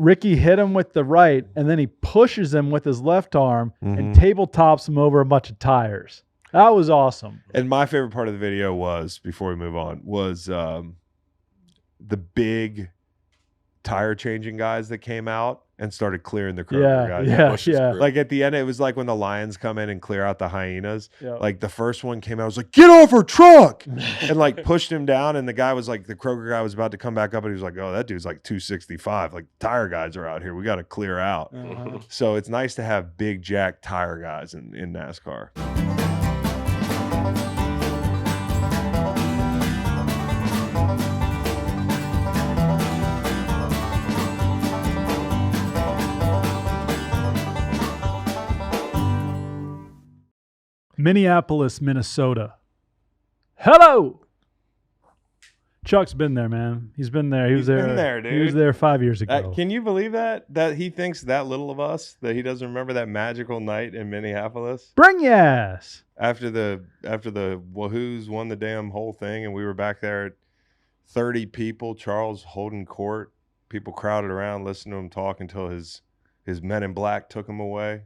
Ricky hit him with the right, and then he pushes him with his left arm and tabletops him over a bunch of tires. That was awesome. And my favorite part of the video was, before we move on, was the big tire changing guys that came out and started clearing the Kroger guys. Yeah. Like at the end, it was like when the lions come in and clear out the hyenas. Yep. Like the first one came out, was like, "Get off her truck!" and like pushed him down. And the guy was like, the Kroger guy was about to come back up, and he was like, "Oh, that dude's like 265. Like tire guys are out here. We got to clear out." So it's nice to have big jack tire guys in NASCAR. Minneapolis, Minnesota. Hello. Chuck's been there, man. He's been there. He's been there, dude. He was there 5 years ago. Can you believe that? That he thinks that little of us, that he doesn't remember that magical night in Minneapolis? Bring your ass. After the Wahoos won the damn whole thing, and we were back there at 30 people, Charles holding court. People crowded around, listening to him talk until his men in black took him away.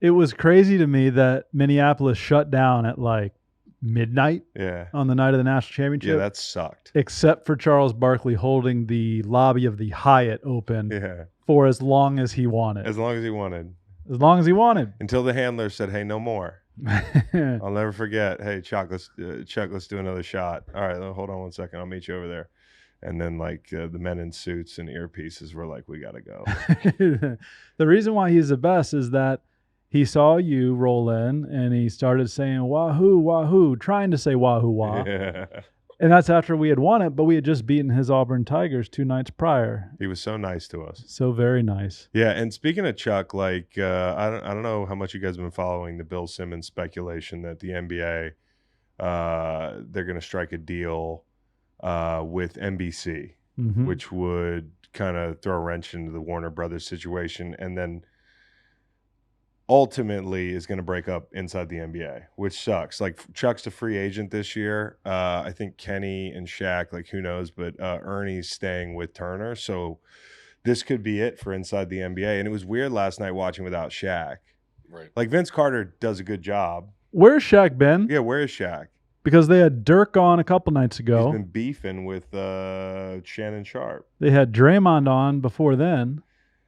It was crazy to me that Minneapolis shut down at like midnight on the night of the national championship. Yeah, that sucked. Except for Charles Barkley holding the lobby of the Hyatt open for as long as he wanted. As long as he wanted. As long as he wanted. Until the handler said, "Hey, no more." I'll never forget. "Hey, Chuck, let's do another shot." "All right, hold on 1 second. I'll meet you over there." And then like the men in suits and earpieces were like, "We got to go." The reason why he's the best is that he saw you roll in and he started saying "Wahoo, Wahoo," trying to say "Wahoo, Wah." Yeah. And that's after we had won it, but we had just beaten his Auburn Tigers 2 nights prior. He was so nice to us. So very nice. Yeah, and speaking of Chuck, like I don't know how much you guys have been following the Bill Simmons speculation that the NBA they're going to strike a deal with NBC, which would kind of throw a wrench into the Warner Brothers situation, and then ultimately is going to break up inside the NBA, which sucks. Like Chuck's a free agent this year. I think Kenny and Shaq, like who knows, but Ernie's staying with Turner. So this could be it for inside the NBA. And it was weird last night watching without Shaq. Right. Like Vince Carter does a good job. Where's Shaq been? Yeah, where is Shaq? Because they had Dirk on a couple nights ago. He's been beefing with Shannon Sharp. They had Draymond on before then.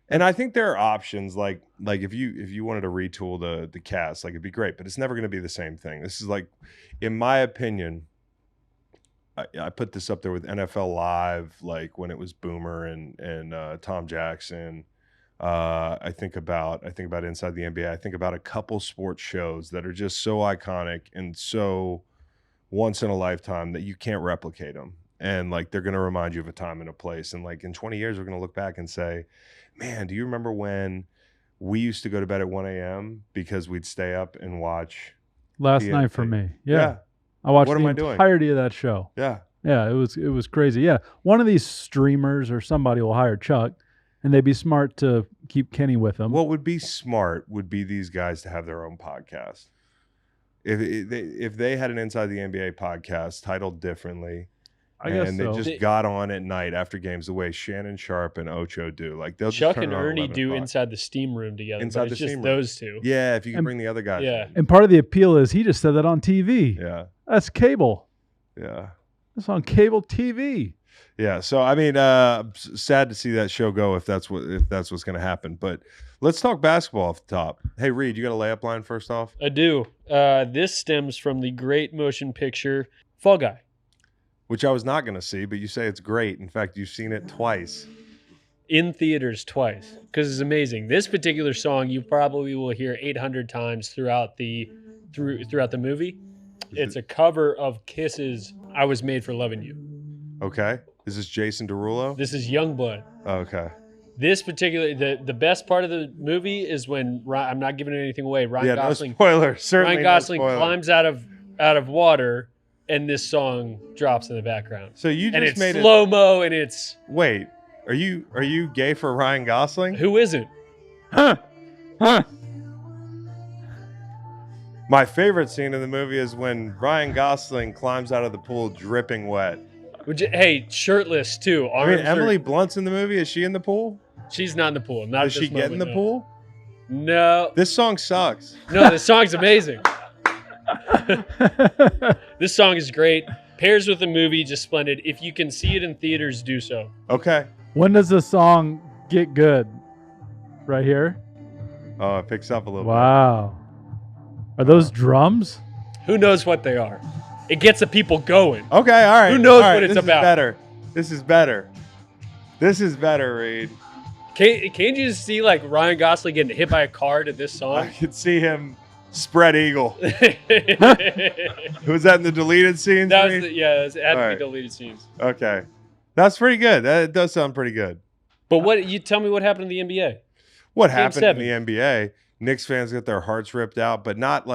And I think there are options like if you wanted to retool the cast, like it'd be great, but it's never going to be the same thing. This is like, in my opinion, I put this up there with NFL Live, like when it was Boomer and Tom Jackson. I think about Inside the NBA. I think about a couple sports shows that are just so iconic and so once in a lifetime that you can't replicate them. And like they're going to remind you of a time and a place. And like in 20 years, we're going to look back and say, "Man, do you remember when we used to go to bed at 1 a.m. because we'd stay up and watch?" Last night for me. Yeah. I watched the entirety of that show. Yeah. Yeah, it was crazy. Yeah. One of these streamers or somebody will hire Chuck, and they'd be smart to keep Kenny with them. What would be smart would be these guys to have their own podcast. If they had an Inside the NBA podcast titled differently, and they just got on at night after games the way Shannon Sharp and Ocho do. Like they'll Chuck just and Ernie do Inside the Steam Room together. Inside but it's just those two. Yeah, if you can bring the other guys in. And part of the appeal is he just said that on TV. Yeah. That's cable. Yeah. That's on cable TV. Yeah. So I mean, sad to see that show go if that's what's going to happen. But let's talk basketball off the top. Hey Reed, you got a layup line first off? I do. This stems from the great motion picture Fall Guy, which I was not going to see, but you say it's great. In fact, you've seen it twice. In theaters twice, because it's amazing. This particular song you probably will hear 800 times throughout the movie. It's a cover of Kiss's "I Was Made for Loving You." Okay. Is this Jason Derulo? This is Youngblood. Okay. This particular, the best part of the movie is when I'm not giving anything away. Ryan Gosling. No spoiler. Certainly Ryan Gosling no spoiler. climbs out of water, and this song drops in the background. So you just it's made slow-mo, and it's... Wait, are you gay for Ryan Gosling? Who isn't? Huh. My favorite scene in the movie is when Ryan Gosling climbs out of the pool dripping wet. Hey, shirtless too. I mean, Emily Blunt's in the movie. Is she in the pool? She's not in the pool. Not Does she get in the pool? No. This song sucks. No, this song's amazing. This song is great. Pairs with the movie, just splendid. If you can see it in theaters, do so. Okay. When does the song get good? Right here? Oh, it picks up a little Wow. Are those drums? Who knows what they are? It gets the people going. bit. Okay, all right. Who knows all right, what it's this about? Is better. This is better. This is better, Reed. Can't you just see like Ryan Gosling getting hit by a car to this I song? could see him spread eagle. Was that in the deleted scenes? That was Reed? it had to All be right. deleted scenes. Okay. That's pretty good. That does sound pretty good. But what you tell me what happened in the NBA? What Game happened 7. in the NBA? Knicks fans got their hearts ripped out, but not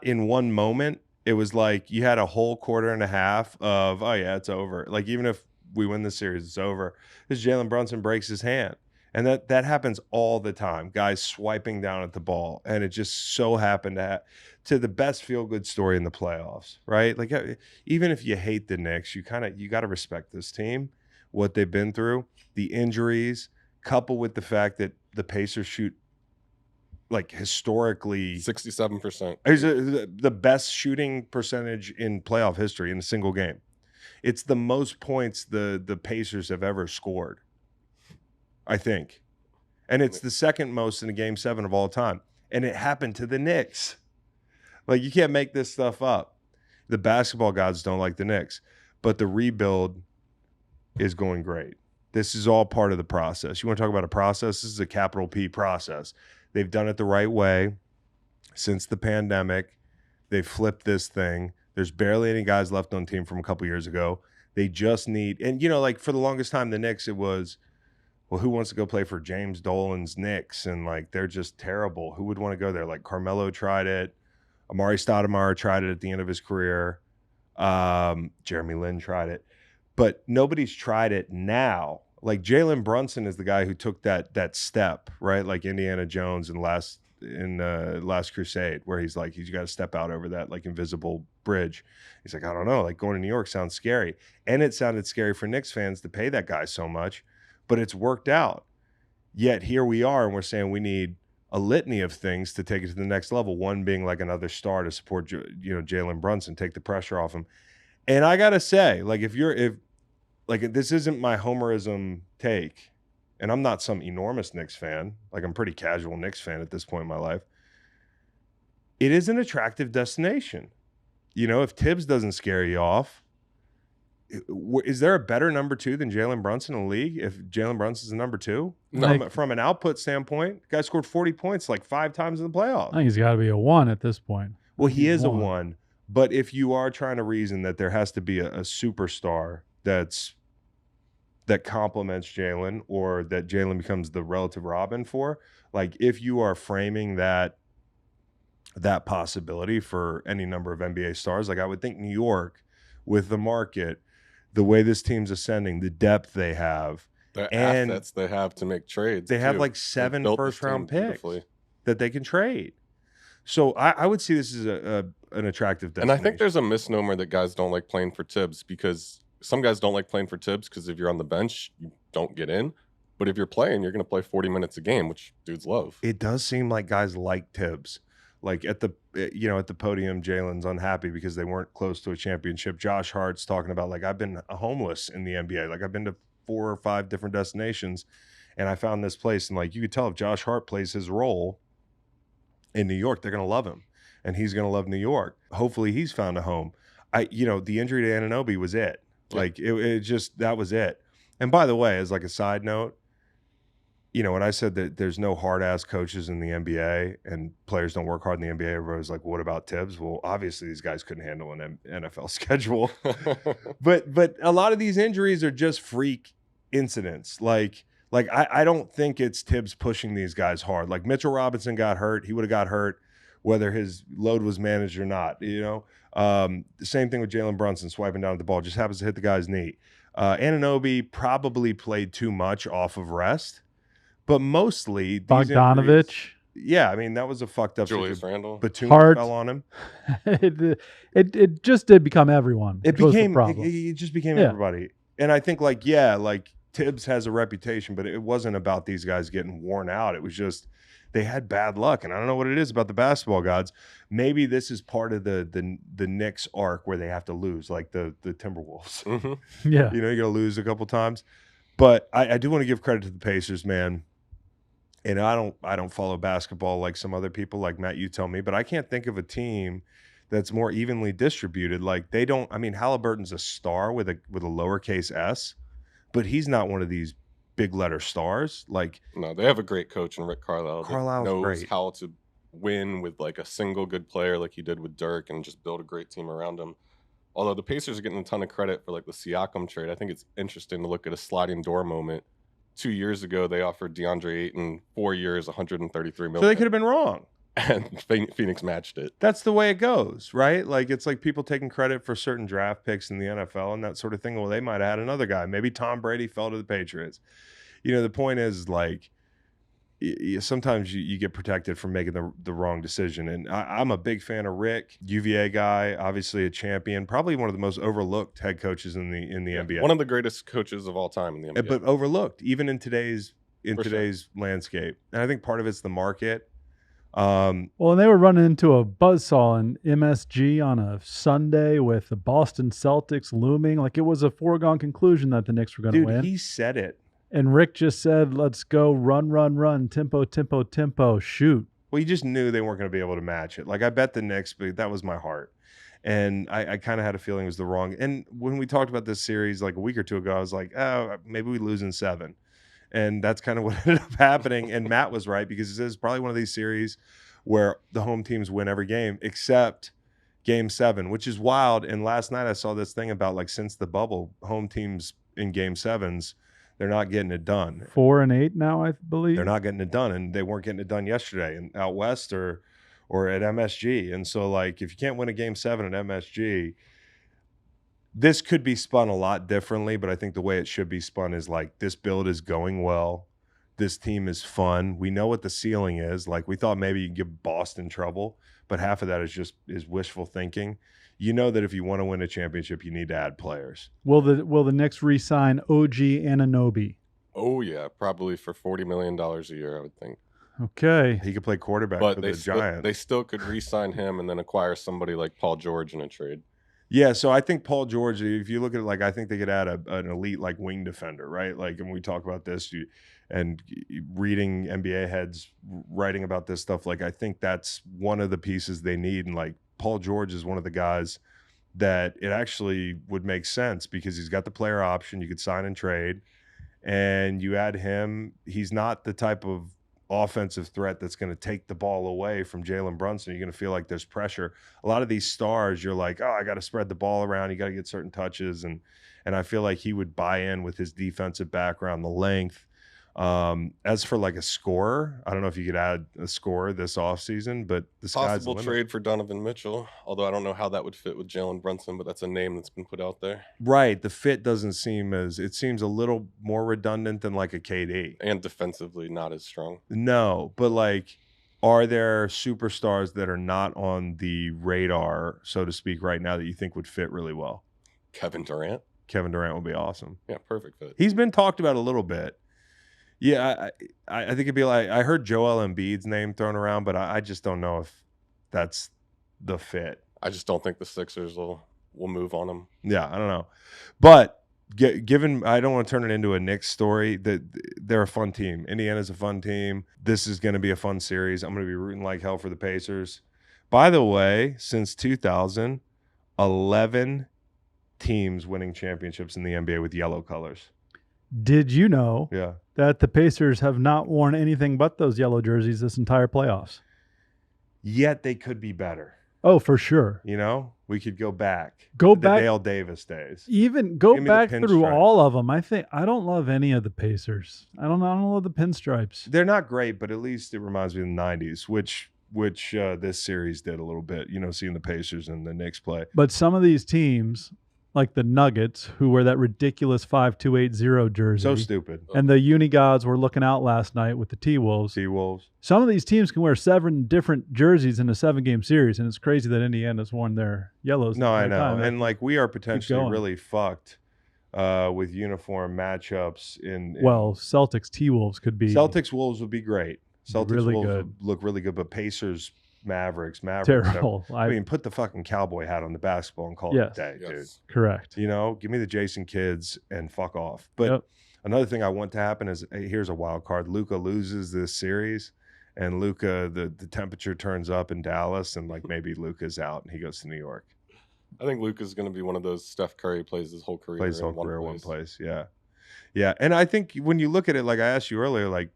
in one moment. It was like you had a whole quarter and a half of, oh yeah, it's over. Like even if we win the series, it's over. Because Jalen Brunson breaks his hand. And that happens all the time. Guys swiping down at the ball. And it just so happened to the best feel-good story in the playoffs, right? Like even if you hate the Knicks, you got to respect this team, what they've been through, the injuries, coupled with the fact that the Pacers shoot like historically 67%. the best shooting percentage in playoff history in a single game. It's the most points the Pacers have ever scored, I think. And it's the second most in a game 7 of all time. And it happened to the Knicks. Like you can't make this stuff up. The basketball gods don't like the Knicks, but the rebuild is going great. This is all part of the process. You want to talk about a process? This is a capital P process. They've done it the right way since the pandemic. They've flipped this thing. There's barely any guys left on team from a couple years ago. They just need, and like for the longest time, the Knicks, it was, well, who wants to go play for James Dolan's Knicks? And like, they're just terrible. Who would want to go there? Like Carmelo tried it. Amari Stoudemire tried it at the end of his career. Jeremy Lin tried it. But nobody's tried it now. Like Jalen Brunson is the guy who took that step, right? Like Indiana Jones in Last Crusade, where he's got to step out over that like invisible bridge. He's like, I don't know, like going to New York sounds scary. And it sounded scary for Knicks fans to pay that guy so much, but it's worked out. Yet here we are, and we're saying we need a litany of things to take it to the next level. One being like another star to support, Jalen Brunson, take the pressure off him. And I gotta say, like, if this isn't my homerism take, and I'm not some enormous Knicks fan, like I'm pretty casual Knicks fan at this point in my life, it is an attractive destination. If Tibbs doesn't scare you off, is there a better number 2 than Jalen Brunson in the league if Jalen Brunson's the number 2? No. From an output standpoint, the guy scored 40 points like 5 times in the playoffs. I think he's got to be a 1 at this point. Well, he is a 1. But if you are trying to reason that there has to be a superstar that complements Jalen, or that Jalen becomes the relative Robin for, like if you are framing that possibility for any number of NBA stars, like I would think New York, with the market, the way this team's ascending, the depth they have, The and assets they have to make trades. they have too. like They 7 built this first-round team picks beautifully. that they can trade. So I would see this as an attractive And destination. I think there's a misnomer that guys don't like playing for Tibbs, because some guys don't like playing for Tibbs because if you're on the bench, you don't get in. But if you're playing, you're going to play 40 minutes a game, which dudes love. It does seem like guys like Tibbs. Like at the podium, Jalen's unhappy because they weren't close to a championship. Josh Hart's talking about, like, I've been homeless in the NBA. Like, I've been to 4 or 5 different destinations, and I found this place. And like, you could tell if Josh Hart plays his role in New York, they're going to love him, and he's going to love New York. Hopefully he's found a home. The injury to Anunoby was it. Like that was it. And by the way, as like a side note, when I said that there's no hard ass coaches in the NBA and players don't work hard in the NBA, everybody was like, what about Tibbs? Well, obviously these guys couldn't handle an NFL schedule. but a lot of these injuries are just freak incidents. Like I don't think it's Tibbs pushing these guys hard. Like Mitchell Robinson got hurt. He would have got hurt whether his load was managed or not. The same thing with Jalen Brunson swiping down at the ball. Just happens to hit the guy's knee. Anunoby probably played too much off of rest, but mostly these Bogdanovich. injuries, yeah, I mean that was a fucked up Julius situation. Randle. Batum Hart. fell on him. It just did become everyone. It was the became problem. it just became Yeah. everybody. And I think like Tibbs has a reputation, but it wasn't about these guys getting worn out. It was just they had bad luck, and I don't know what it is about the basketball gods. Maybe this is part of the Knicks arc where they have to lose, like the Timberwolves. Mm-hmm. Yeah. You know, you got to lose a couple times. But I do want to give credit to the Pacers, man. And I don't follow basketball like some other people, like Matt, you tell me, but I can't think of a team that's more evenly distributed. Like they don't. I mean, Halliburton's a star with a lowercase s, but he's not one of these big letter stars. Like No, they have a great coach in Rick Carlisle. Carlisle's knows great. how to win with like a single good player, like he did with Dirk, and just build a great team around him. Although the Pacers are getting a ton of credit for like the Siakam trade, I think it's interesting to look at a sliding door moment. 2 years ago, they offered DeAndre Ayton 4 years, $133 million. So they could have been wrong. And Phoenix matched it. That's the way it goes, right? Like it's like people taking credit for certain draft picks in the NFL and that sort of thing. Well, they might have had another guy. Maybe Tom Brady fell to the Patriots. You know, the point is like sometimes you get protected from making the wrong decision. And I'm a big fan of Rick, UVA guy, obviously a champion, probably one of the most overlooked head coaches in the NBA. One of the greatest coaches of all time in the NBA. But overlooked, even in today's sure. landscape. And I think part of it's the market. Well, and they were running into a buzzsaw in MSG on a Sunday with the Boston Celtics looming. Like it was a foregone conclusion that the Knicks were going to win. Dude, he said it. And Rick just said, let's go run, tempo, shoot. Well, you just knew they weren't going to be able to match it. Like I bet the Knicks, but that was my heart. And I kind of had a feeling it was the wrong. And when we talked about this series like a week or two ago, I was like, oh, maybe we lose in 7. And that's kind of what ended up happening. And Matt was right because this is probably one of these series where the home teams win every game except game 7, which is wild. And last night I saw this thing about like since the bubble, home teams in game 7s, they're not getting it done. 4-8 now, I believe. They're not getting it done, and they weren't getting it done yesterday and out west or at MSG. And so, like, if you can't win a game 7 at MSG, this could be spun a lot differently. But I think the way it should be spun is like this build is going well. This team is fun. We know what the ceiling is. Like we thought maybe you could give Boston trouble, but half of that is wishful thinking. You know that if you want to win a championship, you need to add players. Will the Knicks re-sign OG Anunoby? Oh, yeah, probably for $40 million a year, I would think. Okay. He could play quarterback But for they the Giants. They still could re-sign him and then acquire somebody like Paul George in a trade. Yeah, so I think Paul George, if you look at it, like I think they could add an elite like wing defender, right? Like, and we talk about this and reading NBA heads writing about this stuff, like I think that's one of the pieces they need. And like Paul George is one of the guys that it actually would make sense because he's got the player option. You could sign and trade, and you add him. He's not the type of offensive threat that's going to take the ball away from Jalen Brunson. You're going to feel like there's pressure. A lot of these stars, you're like, oh, I got to spread the ball around. You got to get certain touches. And I feel like he would buy in with his defensive background, the length. As for like a scorer, I don't know if you could add a scorer this offseason, but the sky's the Possible limit. trade for Donovan Mitchell, although I don't know how that would fit with Jalen Brunson, but that's a name that's been put out there. Right. The fit doesn't seem it seems a little more redundant than like a KD. And defensively, not as strong. No, but like, are there superstars that are not on the radar, so to speak, right now that you think would fit really well? Kevin Durant? Kevin Durant would be awesome. Yeah, perfect fit. He's been talked about a little bit. Yeah, I think it'd be like, I heard Joel Embiid's name thrown around, but I just don't know if that's the fit. I just don't think the Sixers will move on him. Yeah, I don't know. But given, I don't want to turn it into a Knicks story, that they're a fun team. Indiana's a fun team. This is going to be a fun series. I'm going to be rooting like hell for the Pacers. By the way, since 2000, 11 teams winning championships in the NBA with yellow colors. Did you know Yeah. that the Pacers have not worn anything but those yellow jerseys this entire playoffs? Yet they could be better. Oh, for sure. You know, we could go back. Go to back. the Dale Davis days. Even go Give me the back through pinstripes. all of them. I don't love any of the Pacers. I don't love the pinstripes. They're not great, but at least it reminds me of the 90s, which this series did a little bit, you know, seeing the Pacers and the Knicks play. But some of these teams, like the Nuggets, who wear that ridiculous 5280 jersey. So stupid. And the Unigods were looking out last night with the T-Wolves. T-Wolves. Some of these teams can wear 7 different jerseys in a 7-game series, and it's crazy that Indiana's worn their yellows. No, I every know. time. And like we are potentially going. really fucked with uniform matchups. Well, Celtics T-Wolves could be Celtics Wolves would be great. Celtics really Wolves good. would look really good, but Pacers Mavericks. Terrible. I mean, put the fucking cowboy hat on the basketball and call it a day, dude. Correct. You know, give me the Jason Kidds and fuck off. But another thing I want to happen is, here's a wild card. Luka loses this series, and Luka, the temperature turns up in Dallas, and like maybe Luka's out and he goes to New York. I think Luka's going to be one of those Steph Curry plays his whole career. One place. Yeah. Yeah. And I think when you look at it, like I asked you earlier, like,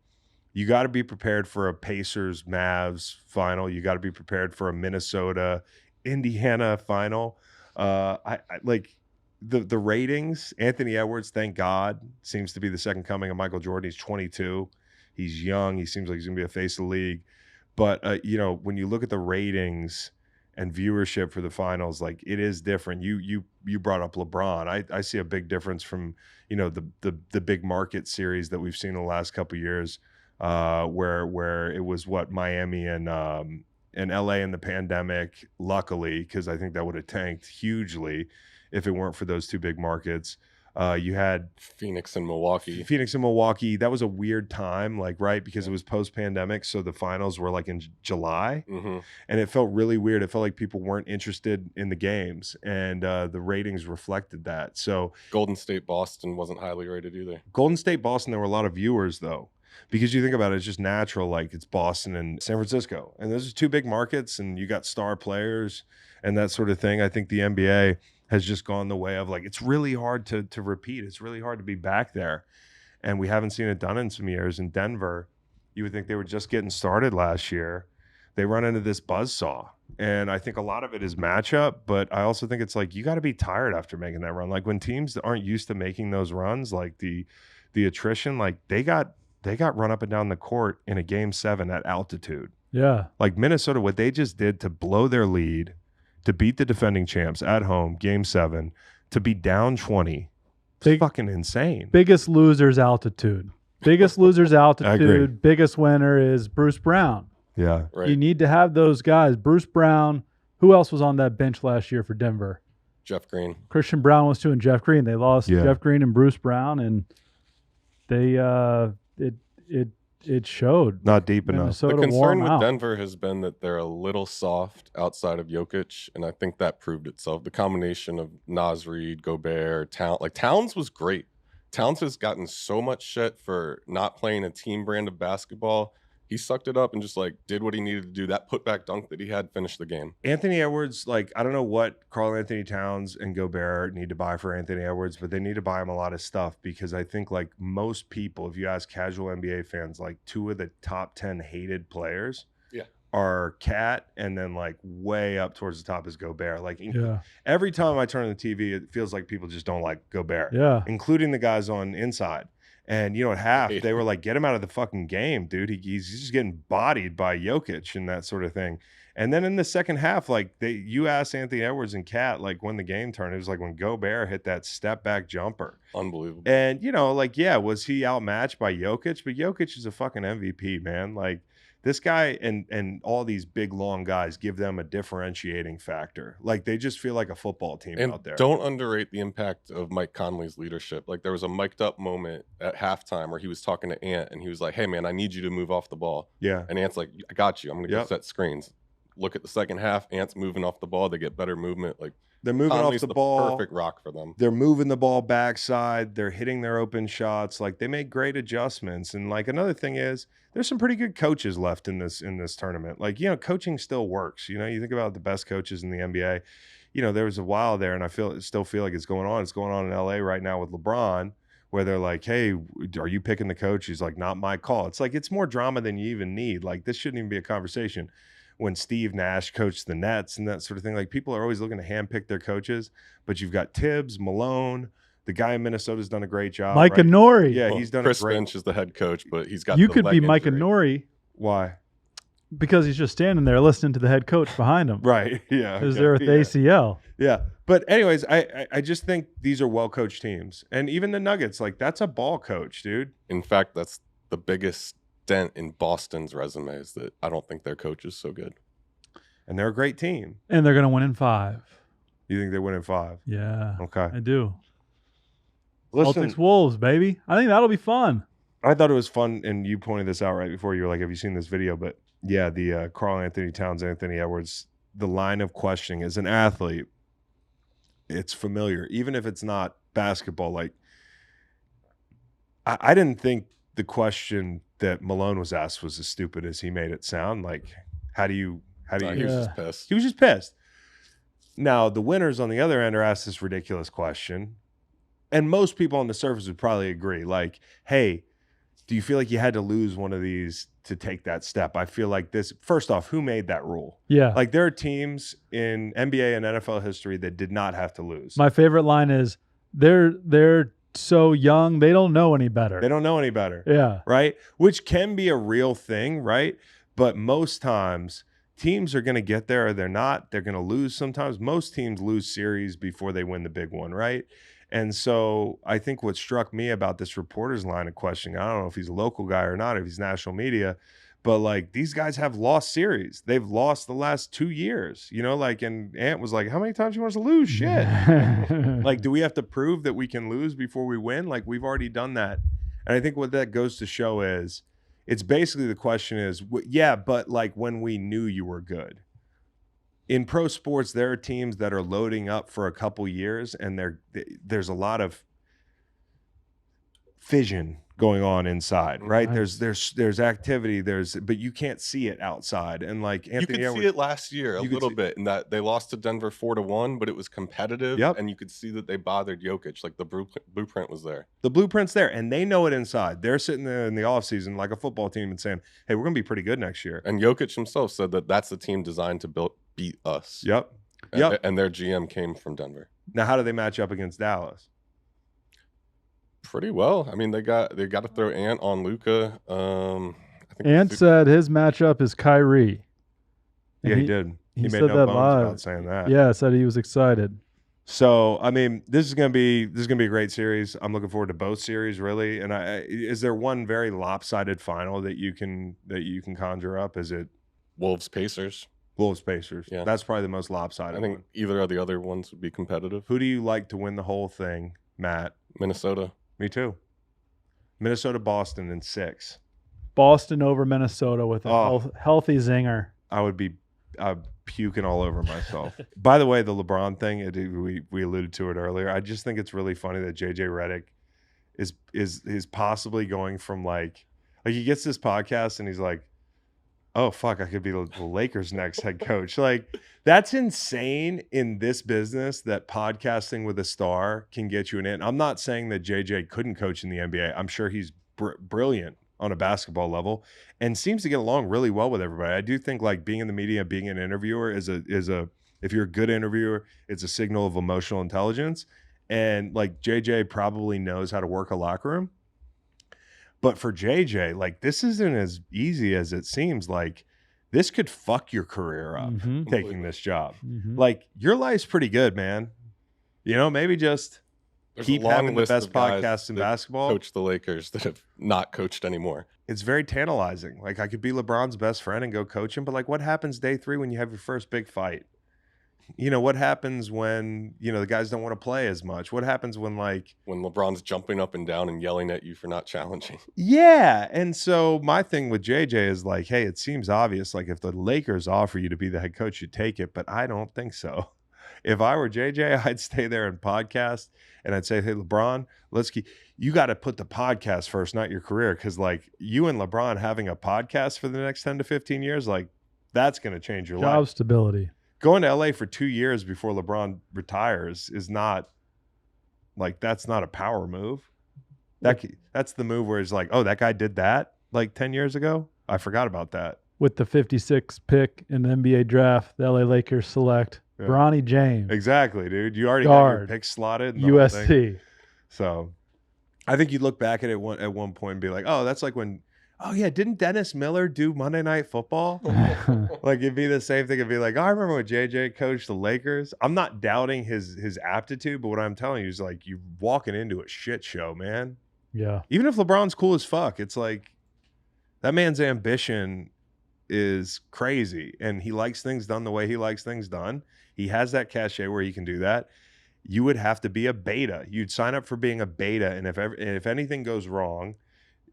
you got to be prepared for a Pacers Mavs final. You got to be prepared for a Minnesota Indiana final. I like the ratings. Anthony Edwards, thank God, seems to be the second coming of Michael Jordan. He's 22. He's young. He seems like he's gonna be a face of the league. But you know, when you look at the ratings and viewership for the finals, like it is different. You brought up LeBron. I see a big difference from, you know, the big market series that we've seen in the last couple of years. Where it was Miami and LA in the pandemic, luckily, because I think that would have tanked hugely if it weren't for those two big markets. You had Phoenix and Milwaukee. That was a weird time, like, right, because it was post-pandemic, so the finals were like in July, and it felt really weird. It felt like people weren't interested in the games, and the ratings reflected that. So Golden State Boston wasn't highly rated either. Golden State Boston, there were a lot of viewers though. Because you think about it, it's just natural, like it's Boston and San Francisco. And those are two big markets, and you got star players and that sort of thing. I think the NBA has just gone the way of, like, it's really hard to repeat. It's really hard to be back there. And we haven't seen it done in some years. In Denver, you would think they were just getting started last year. They run into this buzzsaw. And I think a lot of it is matchup, but I also think it's like you got to be tired after making that run. Like when teams aren't used to making those runs, like the attrition, like they got run up and down the court in a game 7 at altitude. Yeah. Like Minnesota, what they just did to blow their lead, to beat the defending champs at home, game 7, to be down 20. It's fucking insane. Biggest losers altitude. Biggest losers altitude. Biggest winner is Bruce Brown. Yeah. Right. You need to have those guys. Bruce Brown. Who else was on that bench last year for Denver? Jeff Green. Christian Brown was too, and Jeff Green. They lost Jeff Green and Bruce Brown, and they it showed. Not deep enough. The concern with Denver has been that they're a little soft outside of Jokic, and I think that proved itself. The combination of Naz Reid, Gobert, Towns was great. Towns has gotten so much shit for not playing a team brand of basketball. He sucked it up and just like did what he needed to do. That putback dunk that he had finished the game. Anthony Edwards, like, I don't know what Karl Anthony Towns and Gobert need to buy for Anthony Edwards, but they need to buy him a lot of stuff, because I think, like most people, if you ask casual NBA fans, like 2 of the top 10 hated players are Cat, and then like way up towards the top is Gobert. Like every time I turn on the TV, it feels like people just don't like Gobert, including the guys on Inside. And, you know, at half, they were like, get him out of the fucking game, dude. He's just getting bodied by Jokic and that sort of thing. And then in the second half, like, you asked Anthony Edwards and Kat, like, when the game turned, it was like when Gobert hit that step-back jumper. Unbelievable. And, you know, like, yeah, was he outmatched by Jokic? But Jokic is a fucking MVP, man. Like, this guy and all these big, long guys give them a differentiating factor. Like, they just feel like a football team out there. Don't underrate the impact of Mike Conley's leadership. Like, there was a mic'd up moment at halftime where he was talking to Ant, and he was like, hey, man, I need you to move off the ball. Yeah. And Ant's like, I got you. I'm going to go set screens. Look at the second half. Ant's moving off the ball. They get better movement. Like, they're moving Conley's off the ball. Perfect rock for them. They're moving the ball backside. They're hitting their open shots. Like, they make great adjustments. And like, another thing is, there's some pretty good coaches left in this tournament. Like, you know, coaching still works. You know, you think about the best coaches in the NBA. You know, there was a while there, and I still feel like it's going on. It's going on in LA right now with LeBron, where they're like, hey, are you picking the coach? He's like, not my call. It's like, it's more drama than you even need. Like, this shouldn't even be a conversation. When Steve Nash coached the Nets and that sort of thing, like, people are always looking to handpick their coaches, but you've got Tibbs, Malone, the guy in Minnesota's done a great job. Micah Nori. Yeah, he's done Chris a great. Finch is the head coach, but he's got You the could leg be Micah injury. Nori. Why? Because he's just standing there listening to the head coach behind him. Right. Yeah. Because they're with the ACL. Yeah. But anyways, I just think these are well-coached teams. And even the Nuggets, like, that's a ball coach, dude. In fact, that's the biggest dent in Boston's resume, is that I don't think their coach is so good. And they're a great team. And they're going to win in 5. You think they win in 5? Yeah. Okay. I do. Listen, Celtics Wolves, baby. I think that'll be fun. I thought it was fun, and you pointed this out right before. You were like, have you seen this video? But yeah, the Karl Anthony Towns, Anthony Edwards, the line of questioning as an athlete, it's familiar. Even if it's not basketball, like I didn't think the question that Malone was asked was as stupid as he made it sound. Like, how do you He was just pissed. He was just pissed. Now, the winners on the other end are asked this ridiculous question. And most people on the surface would probably agree. Like, hey, do you feel like you had to lose one of these to take that step? I feel like this, first off, who made that rule? Yeah. Like, there are teams in NBA and NFL history that did not have to lose. My favorite line is, they're so young, they don't know any better. They don't know any better. Yeah. Right? Which can be a real thing, right? But most times, teams are going to get there or they're not. They're going to lose sometimes. Most teams lose series before they win the big one, right? And so I think what struck me about this reporter's line of questioning, I don't know if he's a local guy or not, if he's national media, but like these guys have lost series. They've lost the last 2 years, you know, like, and Ant was like, how many times you want us to lose? Shit. Like, do we have to prove that we can lose before we win? Like, we've already done that. And I think what that goes to show is, it's basically the question is, yeah, but like when we knew you were good. In pro sports, there are teams that are loading up for a couple years, and there's a lot of fission going on inside, right? Nice. There's activity, but you can't see it outside. And like Anthony you could Edwards, see it last year a you could little see- bit in that they lost to Denver 4-1, but it was competitive. Yep. And you could see that they bothered Jokic. Like the blueprint was there. the blueprint's there, and they know it inside. They're sitting there in the offseason like a football team and saying, hey, we're going to be pretty good next year. And Jokic himself said that that's the team designed to beat us. Yep. And, Yep. and their GM came from Denver. Now, how do they match up against Dallas? Pretty well. I mean, they got to throw Ant on Luka. I think Ant said his matchup is Kyrie. And Yeah, he did. He made said no that bones live. about saying that. Yeah, said he was excited. So, I mean, this is gonna be a great series. I'm looking forward to both series, really. And is there one very lopsided final that you can conjure up? Is it Wolves Pacers. Wolves Pacers? Yeah. That's probably the most lopsided I think one. either of the other ones would be competitive. Who do you like to win the whole thing, Matt? Minnesota. Me too. Minnesota, Boston in 6. Boston over Minnesota with a Oh. healthy zinger. I would be puking all over myself. By the way, the LeBron thing, we alluded to it earlier. I just think it's really funny that JJ Redick is possibly going from like he gets this podcast and he's like, oh fuck, I could be the Lakers' next head coach. Like, that's insane in this business that podcasting with a star can get you an in. I'm not saying that JJ couldn't coach in the NBA. I'm sure he's brilliant on a basketball level and seems to get along really well with everybody. I do think like being in the media, being an interviewer is a if you're a good interviewer, it's a signal of emotional intelligence. And like JJ probably knows how to work a locker room. But for JJ, like this isn't as easy as it seems. Like this could fuck your career up taking this job. Like your life's pretty good, man. You know, maybe just There's keep a long having the list best of guys podcasts in that basketball. Coach the Lakers that have not coached anymore. It's very tantalizing. Like I could be LeBron's best friend and go coach him, but like what happens day 3 when you have your first big fight? You know, what happens when, you know, the guys don't want to play as much? What happens when like When LeBron's jumping up and down and yelling at you for not challenging. yeah. And so my thing with JJ is like, hey, it seems obvious. Like if the Lakers offer you to be the head coach, you take it, but I don't think so. If I were JJ, I'd stay there and podcast and I'd say, hey, LeBron, you got to put the podcast first, not your career. Cause like you and LeBron having a podcast for the next 10 to 15 years, like that's going to change your Job life. stability. Going to LA for 2 years before LeBron retires is not like, that's not a power move. That's the move where it's like, oh, that guy did that like 10 years ago. I forgot about that. With the 56th pick in the NBA draft, the LA Lakers select Bronny James, Exactly, dude. You already got your Guard. pick slotted. And the whole thing. USC. So I think you'd look back at it at one point and be like, oh, that's like when, oh yeah, didn't Dennis Miller do Monday Night Football? Like it'd be the same thing. It'd be like, oh, I remember when JJ coached the Lakers. I'm not doubting his aptitude, but what I'm telling you is like you're walking into a shit show, man. Yeah. Even if LeBron's cool as fuck, it's like that man's ambition is crazy and he likes things done the way he likes things done. He has that cachet where he can do that. you would have to be a beta. You'd sign up for being a beta, and if anything goes wrong,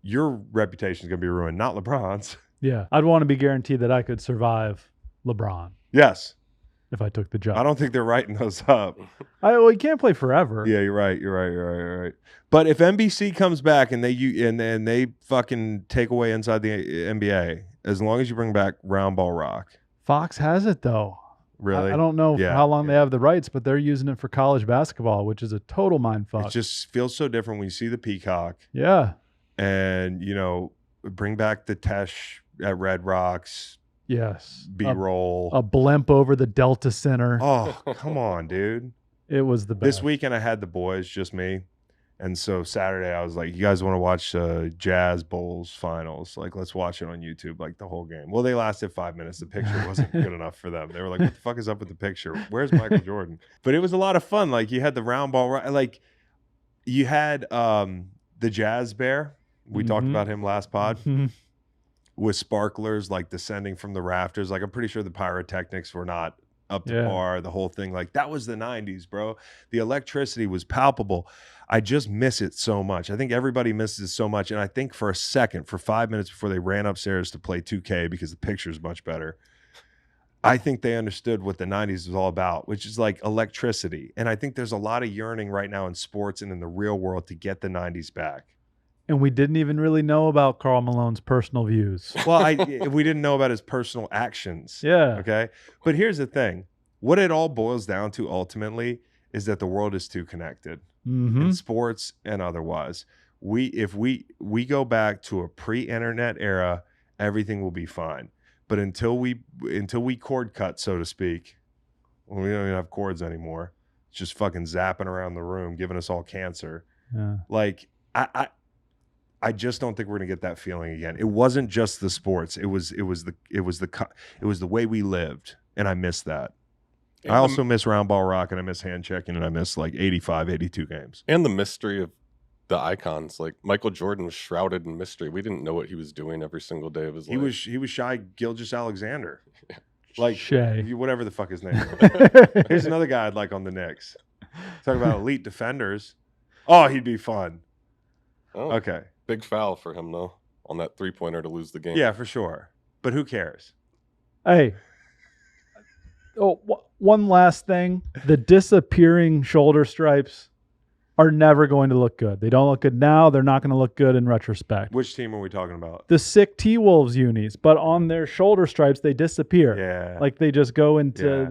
your reputation is going to be ruined, not LeBron's. Yeah. I'd want to be guaranteed that I could survive LeBron Yes. if I took the job. I don't think they're writing those up. Well, he can't play forever. Yeah, you're right. But if NBC comes back and they fucking take away inside the NBA, as long as you bring back round ball rock. Fox has it though. Really? I don't know for how long they have the rights, but they're using it for college basketball, which is a total mindfuck. It just feels so different when you see the Peacock. Yeah. And, bring back the Tesh at Red Rocks. Yes. B-roll. A blimp over the Delta Center. Oh, come on, dude. It was the best. This weekend I had the boys, just me. And so Saturday I was like, you guys want to watch Jazz Bulls finals? Like, let's watch it on YouTube, like the whole game. Well, they lasted 5 minutes. The picture wasn't good enough for them. They were like, what the fuck is up with the picture? Where's Michael Jordan? But it was a lot of fun. Like, you had the round ball, like you had the Jazz Bear. We talked about him last pod. With sparklers like descending from the rafters. Like, I'm pretty sure the pyrotechnics were not up to par. The whole thing, like, that was the 90s, bro. The electricity was palpable. I just miss it so much. I think everybody misses it so much. And I think for 5 minutes before they ran upstairs to play 2K because the picture is much better, I think they understood what the 90s was all about, which is like electricity. And I think there's a lot of yearning right now in sports and in the real world to get the 90s back. And we didn't even really know about Karl Malone's personal views. Well, we didn't know about his personal actions. Yeah. Okay. But here's the thing. What it all boils down to ultimately is that the world is too connected in sports and otherwise. If we go back to a pre-internet era, everything will be fine. But until we cord cut, so to speak, we don't even have cords anymore. It's just fucking zapping around the room, giving us all cancer. Yeah. Like, I just don't think we're gonna get that feeling again. It wasn't just the sports. It was the way we lived, and I miss that. And I also miss round ball rock, and I miss hand checking, and I miss like 85, 82 games. And the mystery of the icons. Like, Michael Jordan was shrouded in mystery. We didn't know what he was doing every single day of his life. He was Shai Gilgeous-Alexander, like Shay. Whatever the fuck his name is. Here's another guy I'd like on the Knicks. Talk about elite defenders. Oh, he'd be fun. Oh. Okay. Big foul for him, though, on that three-pointer to lose the game. Yeah, for sure. But who cares? Hey. Oh, one last thing. The disappearing shoulder stripes are never going to look good. They don't look good now. They're not going to look good in retrospect. Which team are we talking about? The sick T-Wolves unis, but on their shoulder stripes, they disappear. Yeah. Like, they just go into,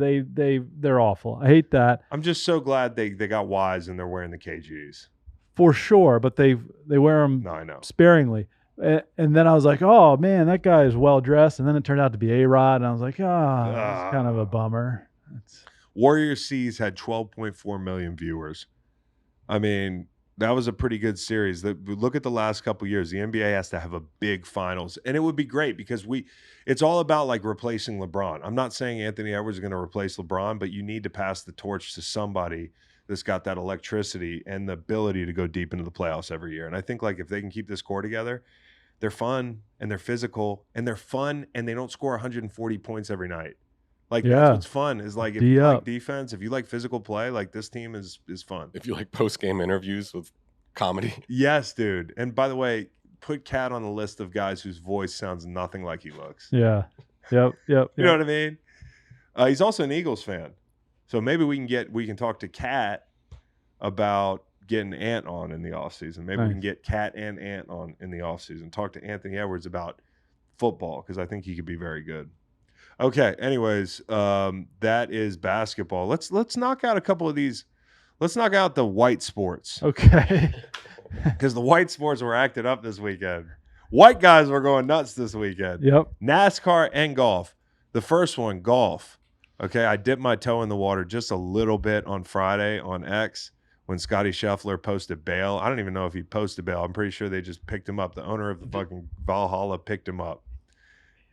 they're awful. I hate that. I'm just so glad they got wise and they're wearing the KGs. For sure, but they wear them sparingly. And then I was like, oh, man, that guy is well-dressed. And then it turned out to be A-Rod, and I was like, that's kind of a bummer. Warrior Seas had 12.4 million viewers. I mean, that was a pretty good series. Look at the last couple years. The NBA has to have a big finals, and it would be great because it's all about like replacing LeBron. I'm not saying Anthony Edwards is going to replace LeBron, but you need to pass the torch to somebody that's got that electricity and the ability to go deep into the playoffs every year. And I think like if they can keep this core together, they're fun and they're physical and they're fun and they don't score 140 points every night. Like that's what's fun is like if you like defense, if you like physical play, like this team is fun. If you like post-game interviews with comedy. Yes, dude. And by the way, put Cat on the list of guys whose voice sounds nothing like he looks. Yeah. Yep. You know what I mean? He's also an Eagles fan. So maybe we can talk to Cat about getting Ant on in the offseason. Maybe we can get Cat and Ant on in the offseason. Talk to Anthony Edwards about football because I think he could be very good. Okay, anyways, that is basketball. Let's knock out a couple of these. Let's knock out the white sports. Okay. Because the white sports were acted up this weekend. White guys were going nuts this weekend. Yep. NASCAR and golf. The first one, golf. Okay, I dipped my toe in the water just a little bit on Friday on X when Scottie Scheffler posted bail. I don't even know if he posted bail. I'm pretty sure they just picked him up. The owner of the fucking Valhalla picked him up.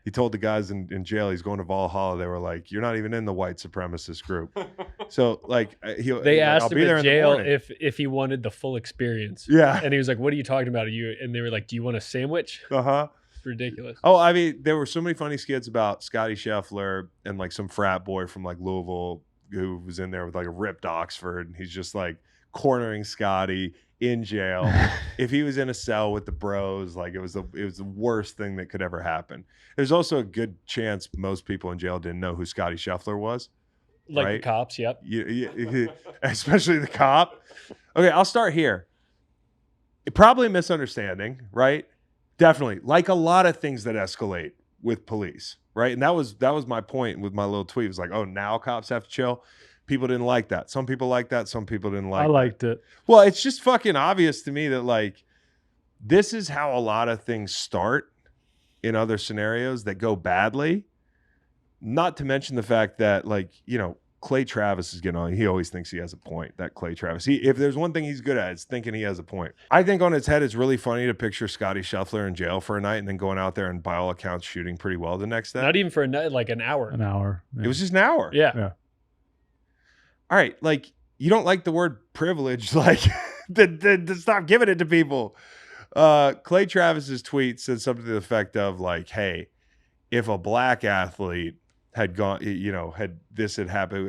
He told the guys in jail he's going to Valhalla. They were like, "You're not even in the white supremacist group." So like, they asked him in jail if he wanted the full experience. Yeah, and he was like, "What are you talking about? And they were like, "Do you want a sandwich?" It's ridiculous. Oh, I mean, there were so many funny skits about Scottie Scheffler and like some frat boy from like Louisville who was in there with like a ripped Oxford, and he's just like cornering Scottie in jail. If he was in a cell with the bros, like it was the worst thing that could ever happen. There's also a good chance most people in jail didn't know who Scottie Scheffler was. Like right? the cops, yep. Especially the cop. Okay, I'll start here. Probably a misunderstanding, right? Definitely. Like a lot of things that escalate with police, right? And that was my point with my little tweet. It was like, oh, now cops have to chill. People didn't like that. Some people like that. Some people didn't like I liked it. Well, it's just fucking obvious to me that like this is how a lot of things start in other scenarios that go badly. Not to mention the fact that like, you know, Clay Travis is getting on. He always thinks he has a point. That Clay Travis. If there's one thing he's good at, it's thinking he has a point. I think on its head, it's really funny to picture Scottie Scheffler in jail for a night and then going out there and by all accounts shooting pretty well the next day. Not even for a night, like an hour. An hour. It was just an hour. Yeah. All right, like you don't like the word privilege, like to stop giving it to people. Clay Travis's tweet said something to the effect of like, "Hey, if a black athlete had gone, you know, had happened,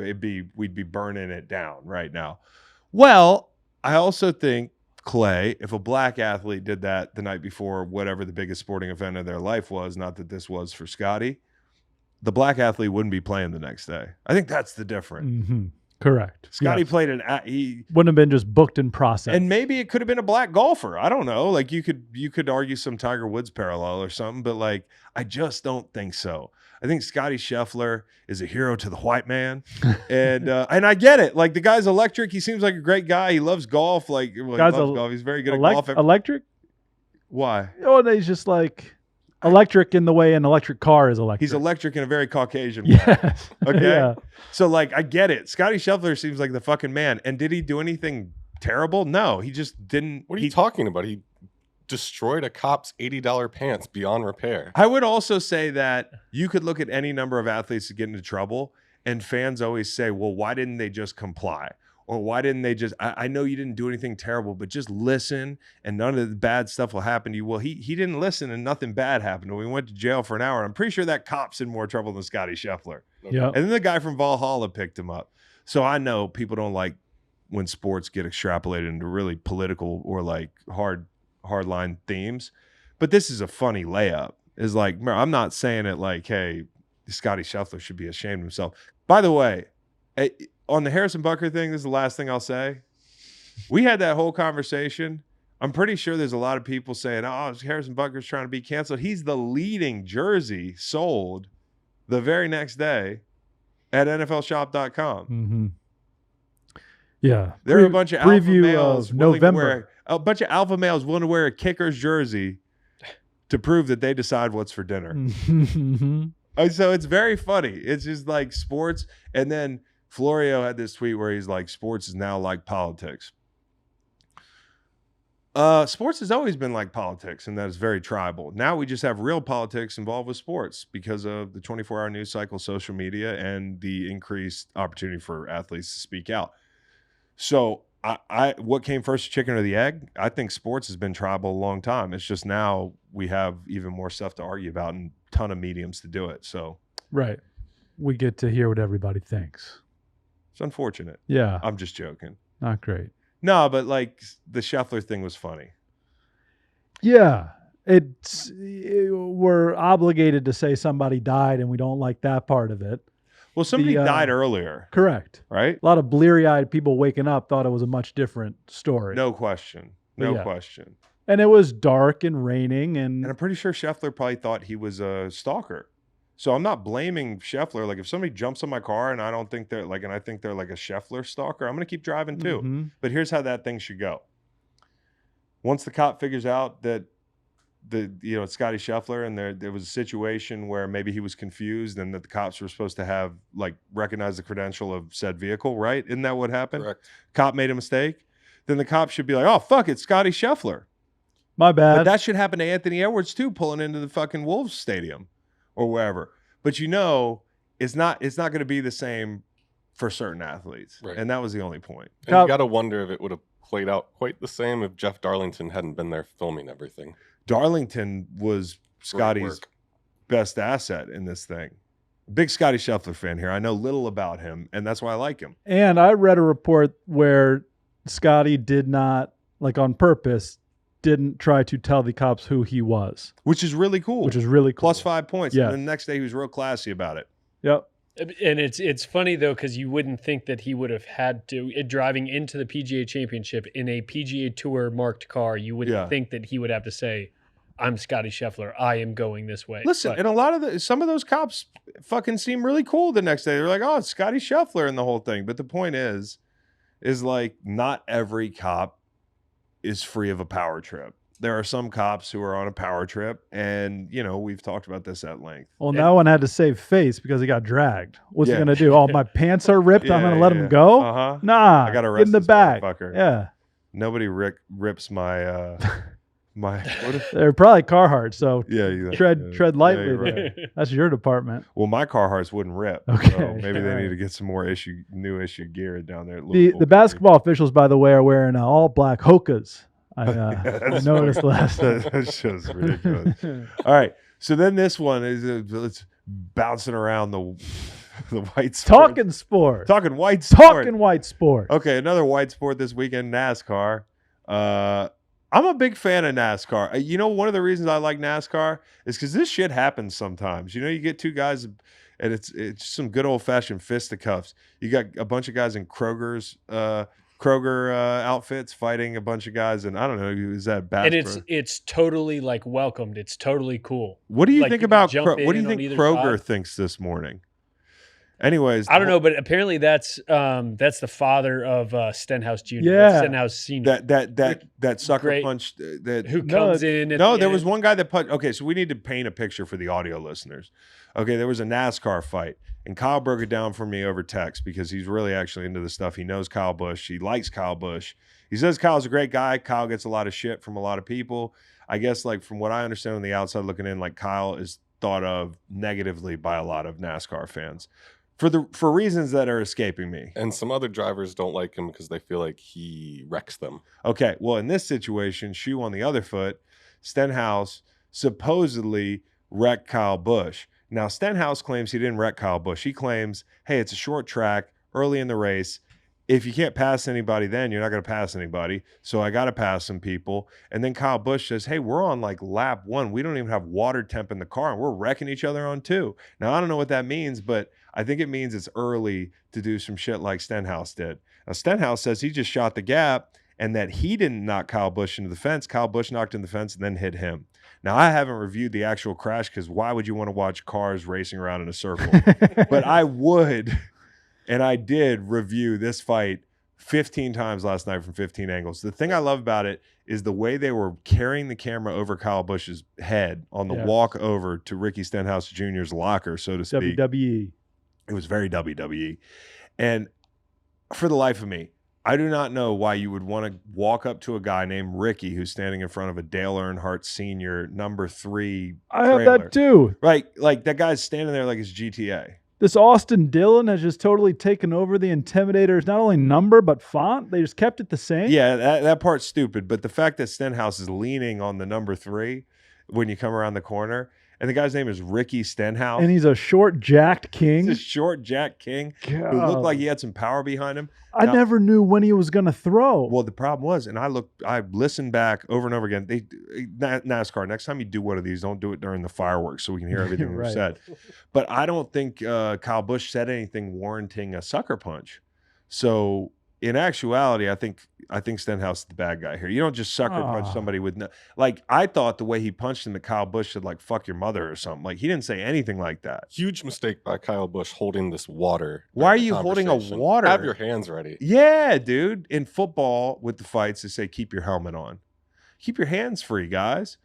we'd be burning it down right now." Well, I also think Clay, if a black athlete did that the night before whatever the biggest sporting event of their life was, not that this was for Scottie, the black athlete wouldn't be playing the next day. I think that's the difference. Mm-hmm. Correct. Scottie Yes. played he wouldn't have been just booked in process. and maybe it could have been a black golfer. I don't know. Like you could argue some Tiger Woods parallel or something, but like I just don't think so. I think Scottie Scheffler is a hero to the white man, and I get it. Like the guy's electric. He seems like a great guy. He loves golf. Like he loves golf. He's very good at golf. Electric? Why? Oh, and he's just like electric in the way an electric car is electric. He's electric in a very Caucasian way. Yes. Okay. Yeah. So like I get it. Scottie Scheffler seems like the fucking man. And did he do anything terrible? No, he just didn't. What are you talking about? He destroyed a cop's $80 pants beyond repair. I would also say that you could look at any number of athletes that get into trouble, and fans always say, well, why didn't they just comply? Or why didn't they just, I know you didn't do anything terrible, but just listen and none of the bad stuff will happen to you. Well, he didn't listen and nothing bad happened. We went to jail for an hour. I'm pretty sure that cop's in more trouble than Scottie Scheffler. Yeah. And then the guy from Valhalla picked him up. So I know people don't like when sports get extrapolated into really political or like hard line themes. But this is a funny layup. It's like, I'm not saying it like, hey, Scottie Scheffler should be ashamed of himself. By the way, on the Harrison Butker thing, this is the last thing I'll say. We had that whole conversation. I'm pretty sure there's a lot of people saying, oh, Harrison Butker's trying to be canceled. He's the leading jersey sold the very next day at NFLshop.com. Mm-hmm. Yeah. There are a bunch of alpha males of November. willing to wear a Kickers jersey to prove that they decide what's for dinner. Mm-hmm. So it's very funny. It's just like sports. And then Florio had this tweet where he's like, sports is now like politics. Sports has always been like politics, and that is very tribal. Now we just have real politics involved with sports because of the 24-hour news cycle, social media, and the increased opportunity for athletes to speak out. So what came first, the chicken or the egg? I think sports has been tribal a long time. It's just now we have even more stuff to argue about and a ton of mediums to do it. So right. We get to hear what everybody thinks. it's unfortunate. Yeah. I'm just joking. Not great. No, but like the Scheffler thing was funny. Yeah. We're obligated to say somebody died and we don't like that part of it. Well, somebody died earlier. Correct. Right? A lot of bleary-eyed people waking up thought it was a much different story. No question. No question. And it was dark and raining. And I'm pretty sure Scheffler probably thought he was a stalker. So I'm not blaming Scheffler. Like if somebody jumps on my car and I don't think they're like, and I think they're like a Scheffler stalker, I'm going to keep driving too. Mm-hmm. But here's how that thing should go. Once the cop figures out that it's Scottie Scheffler and there was a situation where maybe he was confused and that the cops were supposed to have like recognize the credential of said vehicle, right? Isn't that what happened? Correct. Cop made a mistake. Then the cop should be like, oh, fuck, it's Scottie Scheffler. My bad. But that should happen to Anthony Edwards too, pulling into the fucking Wolves stadium or wherever. But it's not going to be the same for certain athletes. Right. And that was the only point. And you got to wonder if it would have played out quite the same if Jeff Darlington hadn't been there filming everything. Darlington was Scottie's best asset in this thing. Big Scottie Scheffler fan here. I know little about him, and that's why I like him. And I read a report where Scottie did not, like on purpose, didn't try to tell the cops who he was. Which is really cool. Which is really cool. Plus 5 points. Yes. And then the next day he was real classy about it. Yep. And it's funny though, because you wouldn't think that he would have had to driving into the PGA Championship in a PGA Tour marked car. You wouldn't think that he would have to say, "I'm Scottie Scheffler. I am going this way." Listen, and a lot of some of those cops fucking seem really cool the next day. They're like, "Oh, it's Scottie Scheffler," and the whole thing. But the point is like not every cop is free of a power trip. There are some cops who are on a power trip, and we've talked about this at length. Well, that one had to save face because he got dragged. What's he gonna do? Oh, my pants are ripped. I'm gonna let him go. Nah, I got to get in the back. Yeah, nobody rips my my. They're probably Carhartt, so tread lightly. Yeah, right. There. That's your department. Well, my Carhartts wouldn't rip. Okay, so maybe they need to get some more new issue gear down there. At the basketball officials, by the way, are wearing all black Hokas. I noticed last time. That's just ridiculous. All right. So then this one is it's bouncing around the white sport. Talking sport. Talking white sport. Talking white sport. Okay, another white sport this weekend, NASCAR. I'm a big fan of NASCAR. One of the reasons I like NASCAR is because this shit happens sometimes. You get two guys and it's some good old-fashioned fisticuffs. You got a bunch of guys in Kroger outfits fighting a bunch of guys, and I don't know, is that bad? And it's totally like welcomed. It's totally cool. What do you think about what do you think Kroger thinks this morning? Anyways, I don't know, but apparently that's the father of Stenhouse Jr. Yeah, Stenhouse Senior. That sucker punch that who comes in. There was one guy that punched. Okay, so we need to paint a picture for the audio listeners. Okay, there was a NASCAR fight. And Kyle broke it down for me over text because he's really actually into the stuff. He knows Kyle Busch. He likes Kyle Busch. He says Kyle's a great guy. Kyle gets a lot of shit from a lot of people. I guess, like, from what I understand on the outside looking in, like, Kyle is thought of negatively by a lot of NASCAR fans for reasons that are escaping me. And some other drivers don't like him because they feel like he wrecks them. Okay, well, in this situation, shoe on the other foot, Stenhouse supposedly wrecked Kyle Busch. Now, Stenhouse claims he didn't wreck Kyle Busch. He claims, hey, it's a short track, early in the race. If you can't pass anybody then, you're not going to pass anybody. So I got to pass some people. And then Kyle Busch says, hey, we're on like lap 1. We don't even have water temp in the car, and we're wrecking each other on 2. Now, I don't know what that means, but I think it means it's early to do some shit like Stenhouse did. Now, Stenhouse says he just shot the gap and that he didn't knock Kyle Busch into the fence. Kyle Busch knocked in the fence and then hit him. Now, I haven't reviewed the actual crash because why would you want to watch cars racing around in a circle? But I would, and I did review this fight 15 times last night from 15 angles. The thing I love about it is the way they were carrying the camera over Kyle Busch's head on the walk over to Ricky Stenhouse Jr.'s locker, so to speak. WWE. It was very WWE. And for the life of me, I do not know why you would want to walk up to a guy named Ricky who's standing in front of a Dale Earnhardt Sr. number 3 I have that too. Right. Like that guy's standing there like it's GTA. This Austin Dillon has just totally taken over the Intimidator's not only number, but font. They just kept it the same. Yeah, that part's stupid. But the fact that Stenhouse is leaning on the number 3 when you come around the corner, and the guy's name is Ricky Stenhouse. And he's a short, jacked king. He's a short, jacked king who looked like he had some power behind him. I never knew when he was going to throw. Well, the problem was, and I listened back over and over again. NASCAR, next time you do one of these, don't do it during the fireworks so we can hear everything Right. we've said. But I don't think Kyle Busch said anything warranting a sucker punch. So in actuality, I think Stenhouse is the bad guy here. You don't just sucker punch somebody with no, like, I thought the way he punched him that Kyle Busch said like fuck your mother or something. Like, he didn't say anything like that. Huge mistake by Kyle Busch holding this water. Why are you holding a water? Have your hands ready. Yeah, dude. In football with the fights, they say keep your helmet on. Keep your hands free, guys.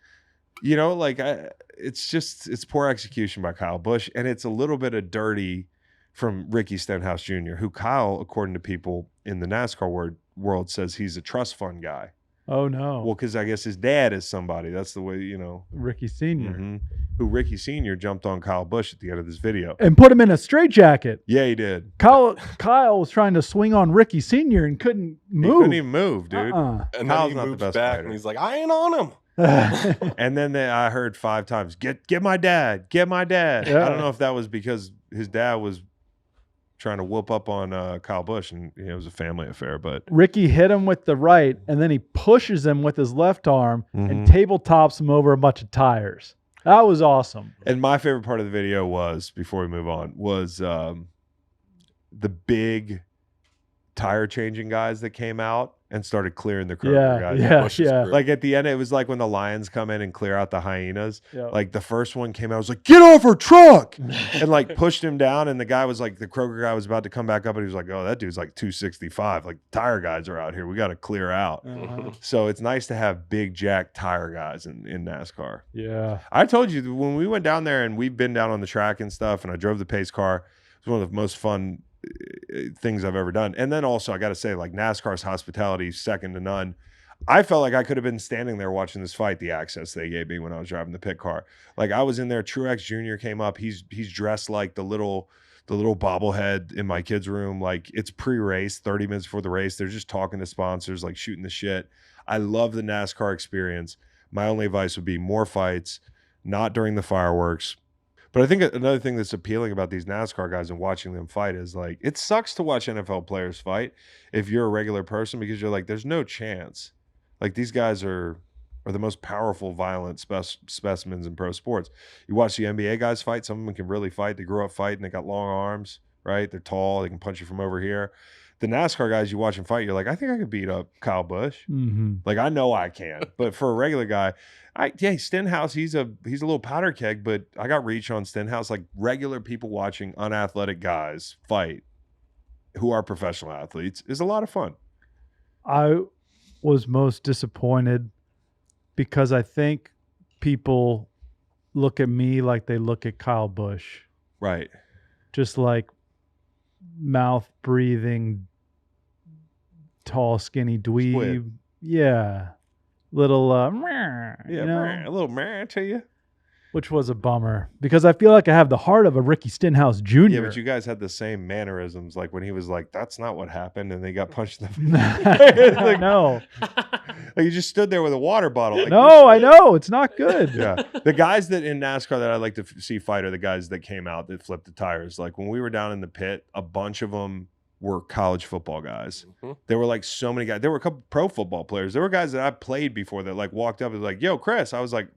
It's poor execution by Kyle Busch, and it's a little bit of dirty from Ricky Stenhouse Jr., who Kyle, according to people in the NASCAR world, says he's a trust fund guy. Oh, no. Well, because I guess his dad is somebody. That's the way, Ricky Sr. Mm-hmm. Who Ricky Sr. jumped on Kyle Busch at the end of this video. And put him in a straitjacket. Yeah, he did. Kyle was trying to swing on Ricky Sr. and couldn't move. He couldn't even move, dude. And then he moves back and he's like, I ain't on him. And then I heard 5 times, get my dad, get my dad. Yeah. I don't know if that was because his dad was trying to whoop up on Kyle Busch, and it was a family affair. But Ricky hit him with the right, and then he pushes him with his left arm and Mhm. tabletops him over a bunch of tires. That was awesome. And my favorite part of the video was, before we move on, was the big tire changing guys that came out and started clearing the Kroger guys. Busch's crew. Like at the end, it was like when the lions come in and clear out the hyenas. Yeah. Like the first one came out, was like, get off her truck, and like pushed him down. And the guy was like, the Kroger guy was about to come back up, and he was like, oh, that dude's like 265. Like tire guys are out here. We got to clear out. Uh-huh. So it's nice to have big jack tire guys in NASCAR. Yeah. I told you when we went down there, and we've been down on the track and stuff, and I drove the pace car. It was one of the most fun things I've ever done. And then also, I got to say, like, NASCAR's hospitality, second to none. I felt like I could have been standing there watching this fight, the access they gave me when I was driving the pit car. Like, I was in there. Truex Jr. came up. He's dressed like the little bobblehead in my kids' room. Like, it's pre-race, 30 minutes before the race. They're just talking to sponsors, like shooting the shit. I love the NASCAR experience. My only advice would be more fights, not during the fireworks. But I think another thing that's appealing about these NASCAR guys and watching them fight is, like, it sucks to watch NFL players fight if you're a regular person, because you're like, there's no chance. Like, these guys are the most powerful, violent specimens in pro sports. You watch the NBA guys fight. Some of them can really fight. They grew up fighting. They got long arms, right? They're tall. They can punch you from over here. The NASCAR guys, you watch them fight, you're like, I think I could beat up Kyle Busch. Mm-hmm. Like, I know I can. But for a regular guy, Stenhouse, he's a little powder keg, but I got reach on Stenhouse. Like, regular people watching unathletic guys fight who are professional athletes is a lot of fun. I was most disappointed because I think people look at me like they look at Kyle Busch. Right. Just like mouth breathing, tall, skinny dweeb. Squid. Yeah. Little, Yeah, you know, a little man to you. which was a bummer because I feel like I have the heart of a Ricky Stenhouse Jr. Yeah, but you guys had the same mannerisms. Like when he was like, that's not what happened, and they got punched in the I know. Like, you just stood there with a water bottle. Like, No, I know. It's not good. Yeah. The guys that in NASCAR that I like to see fight are the guys that came out that flipped the tires. Like when we were down in the pit, a bunch of them were college football guys. Mhm. There were like so many guys. There were a couple pro football players. There were guys that I played before that like walked up and was like, yo, Chris. I was like,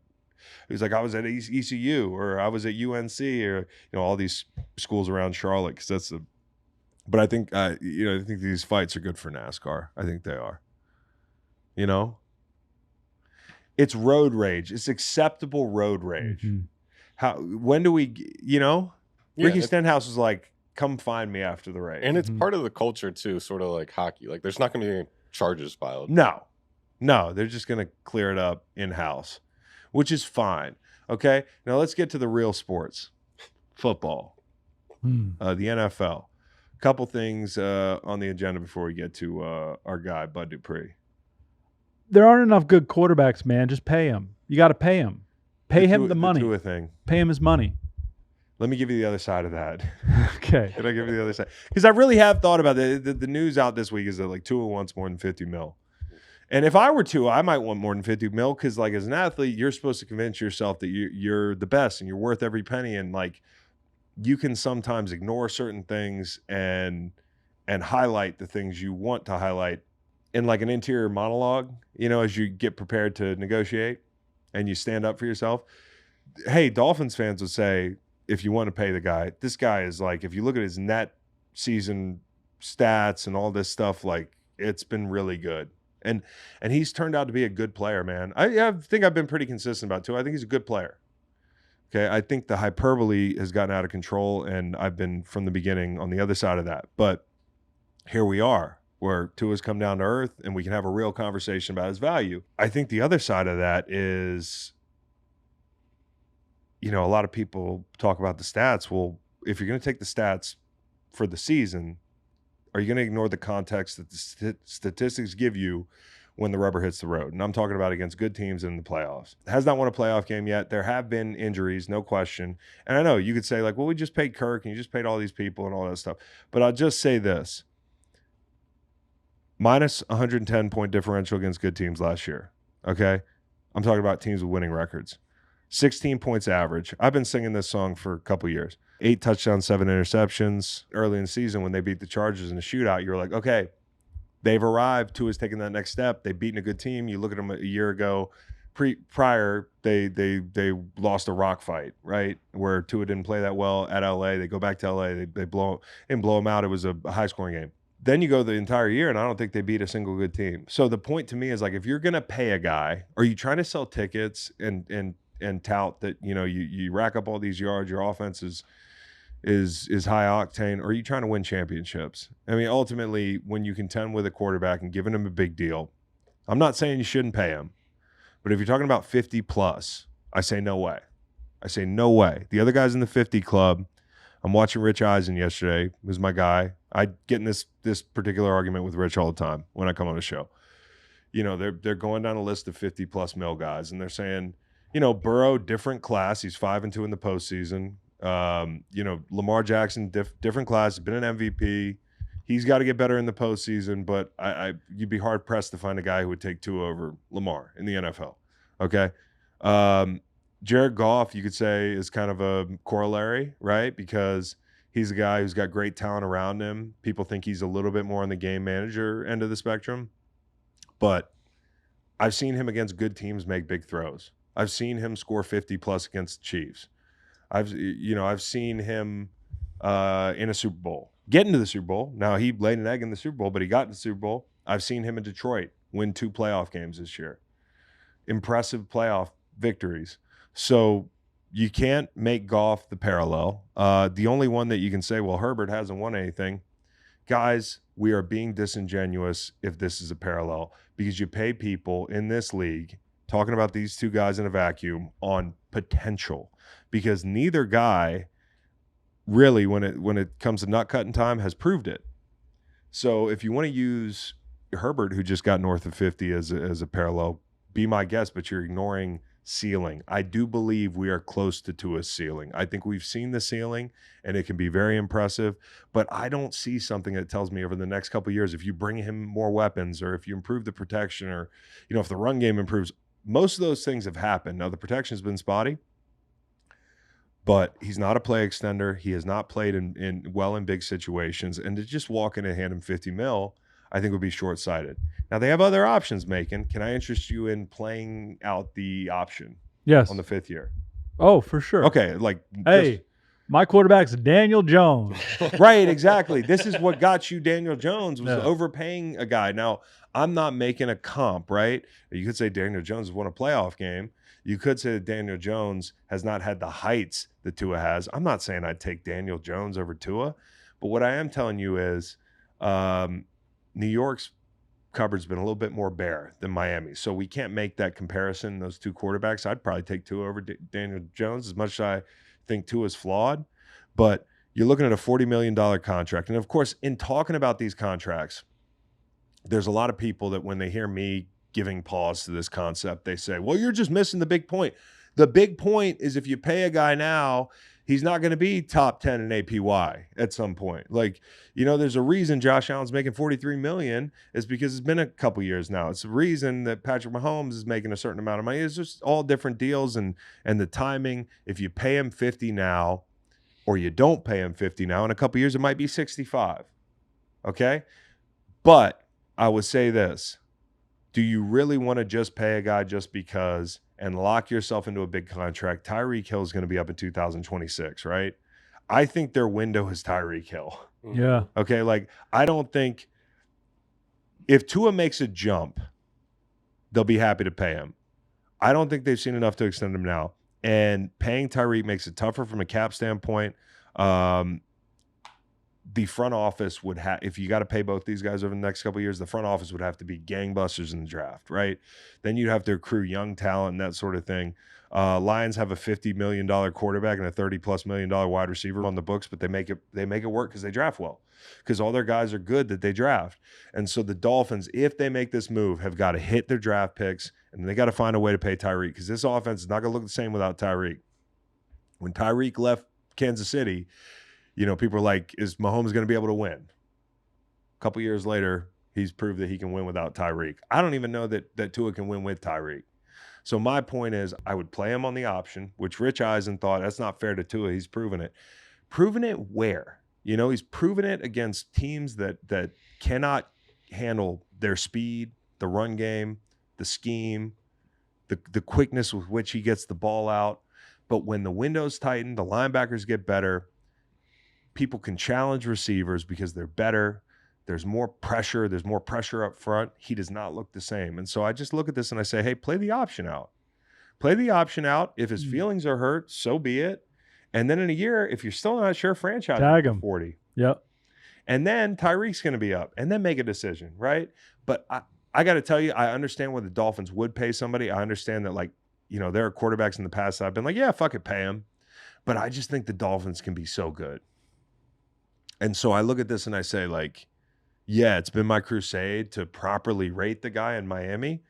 he was like, I was at ECU or I was at UNC or, you know, all these schools around Charlotte. Cause that's but I think, I think these fights are good for NASCAR. I think they are, you know, it's road rage. It's acceptable road rage. Mhm. When do we, Yeah, Ricky Stenhouse was like, come find me after the race. and it's Mhm. part of the culture too, sort of like hockey. Like, there's not going to be any charges filed. No, they're just going to clear it up in-house, which is fine. Okay. Now let's get to the real sports, football, Hmm. the NFL. Couple things on the agenda before we get to our guy, Bud Dupree. There aren't enough good quarterbacks, man. Just pay him. You got to pay him. Pay him the money. Tua thing. Pay him his money. Let me give you the other side of that. Okay. Can I give you the other side? Because I really have thought about it. The news out this week is that like Tua wants more than 50 mil. And if I were Tua, I might want more than 50 mil because like as an athlete, you're supposed to convince yourself that you're the best and you're worth every penny. And like you can sometimes ignore certain things and highlight the things you want to highlight in like an interior monologue, you know, as you get prepared to negotiate and you stand up for yourself. Hey, Dolphins fans would say, if you want to pay the guy, this guy is like, if you look at his net season stats and all this stuff, like it's been really good. And he's turned out to be a good player, man. I think I've been pretty consistent about Tua. I think he's a good player. Okay. I think the hyperbole has gotten out of control and I've been from the beginning on the other side of that. But here we are where Tua's come down to earth and we can have a real conversation about his value. I think the other side of that is, you know, a lot of people talk about the stats. Well, if you're going to take the stats for the season, are you going to ignore the context that the statistics give you when the rubber hits the road? And I'm talking about against good teams in the playoffs. Has not won a playoff game yet. There have been injuries, no question. And I know you could say like, well, we just paid Kirk and you just paid all these people and all that stuff. But I'll just say this. Minus 110 point differential against good teams last year. Okay. I'm talking about teams with winning records. 16 points average. I've been singing this song for a couple years. 8 touchdowns, 7 interceptions. Early in the season when they beat the Chargers in the shootout, you're like, okay, they've arrived. Tua's taking that next step. They've beaten a good team. You look at them a year ago. Prior, they lost a rock fight, right? Where Tua didn't play that well at LA. They go back to LA. They blow them out. It was a high-scoring game. Then you go the entire year, and I don't think they beat a single good team. So the point to me is, like, if you're going to pay a guy, are you trying to sell tickets and tout that, you know, you rack up all these yards, your offense is high octane, or are you trying to win championships? I mean, ultimately, when you contend with a quarterback and giving him a big deal, I'm not saying you shouldn't pay him, but if you're talking about 50 plus, I say no way. I say no way. The other guys in the 50 club, I'm watching Rich Eisen yesterday, who's my guy. I get in this particular argument with Rich all the time when I come on the show. You know, they're going down a list of 50 plus male guys, and they're saying, you know, Burrow, different class. He's 5-2 in the postseason. You know, Lamar Jackson, different class, been an MVP. He's got to get better in the postseason, but you'd be hard pressed to find a guy who would take Tua over Lamar in the NFL. Okay. Jared Goff, you could say, is kind of a corollary, right? Because he's a guy who's got great talent around him. People think he's a little bit more on the game manager end of the spectrum, but I've seen him against good teams make big throws. I've seen him score 50 plus against the Chiefs. I've seen him in a Super Bowl, get into the Super Bowl. Now, he laid an egg in the Super Bowl, but he got to the Super Bowl. I've seen him in Detroit win 2 playoff games this year. Impressive playoff victories. So you can't make Goff the parallel. The only one that you can say, well, Herbert hasn't won anything. Guys, we are being disingenuous if this is a parallel, because you pay people in this league, talking about these two guys in a vacuum, on potential, because neither guy really, when it comes to nut cutting time, has proved it. So if you want to use Herbert, who just got north of 50 as a parallel, be my guest, but you're ignoring ceiling. I do believe we are close to Tua's ceiling. I think we've seen the ceiling, and it can be very impressive, but I don't see something that tells me over the next couple of years, if you bring him more weapons, or if you improve the protection, or, you know, if the run game improves. Most of those things have happened. Now, the protection has been spotty, but he's not a play extender. He has not played in big situations, and to just walk in and hand him 50 mil, I think would be short-sighted. Now, they have other options, Macon. Can I interest you in playing out the option? Yes. On the 5th year? Oh, for sure. Okay, like, hey, my quarterback's Daniel Jones. Right, exactly. This is what got you Daniel Jones, was overpaying a guy. Now, I'm not making a comp, right? You could say Daniel Jones has won a playoff game. You could say that Daniel Jones has not had the heights that Tua has. I'm not saying I'd take Daniel Jones over Tua, but what I am telling you is New York's cupboard's been a little bit more bare than Miami, so we can't make that comparison, those two quarterbacks. I'd probably take Tua over Daniel Jones, as much as I think Tua's flawed, but you're looking at a $40 million contract. And of course, in talking about these contracts, there's a lot of people that when they hear me giving pause to this concept, they say, well, you're just missing the big point. The big point is, if you pay a guy now, he's not going to be top 10 in APY at some point. Like, you know, there's a reason Josh Allen's making $43 million, is because it's been a couple years now. It's the reason that Patrick Mahomes is making a certain amount of money. It's just all different deals, and the timing. If you pay him 50 now, or you don't pay him 50 now, in a couple years, it might be 65. Okay? But I would say this. Do you really want to just pay a guy just because and lock yourself into a big contract? Tyreek Hill is going to be up in 2026, right? I think their window is Tyreek Hill. Yeah. Okay, like, I don't think if Tua makes a jump, they'll be happy to pay him. I don't think they've seen enough to extend him now. And paying Tyreek makes it tougher from a cap standpoint. The front office would have, if you got to pay both these guys over the next couple of years, the front office would have to be gangbusters in the draft, right? Then you'd have to accrue young talent and that sort of thing. Lions have a $50 million quarterback and a $30+ million wide receiver on the books, but they make it work because they draft well, because all their guys are good that they draft. And so the Dolphins, if they make this move, have got to hit their draft picks, and they got to find a way to pay Tyreek, because this offense is not going to look the same without Tyreek. When Tyreek left Kansas City, you know, people are like, is Mahomes going to be able to win? A couple years later, he's proved that he can win without Tyreek. I don't even know that Tua can win with Tyreek. So my point is I would play him on the option, which Rich Eisen thought that's not fair to Tua. He's proven it. Proven it where? You know, he's proven it against teams that cannot handle their speed, the run game, the scheme, the quickness with which he gets the ball out. But when the windows tighten, the linebackers get better. People can challenge receivers because they're better. There's more pressure. There's more pressure up front. He does not look the same. And so I just look at this and I say, hey, play the option out. Play the option out. If his feelings are hurt, so be it. And then in a year, if you're still not sure, franchise Tag him. 40. Yep. And then Tyreek's going to be up. And then make a decision, right? But I got to tell you, I understand why the Dolphins would pay somebody. I understand that, like, you know, there are quarterbacks in the past that I've been like, yeah, fuck it, pay him. But I just think the Dolphins can be so good. And so I look at this and I say, like, yeah, it's been my crusade to properly rate the guy in Miami.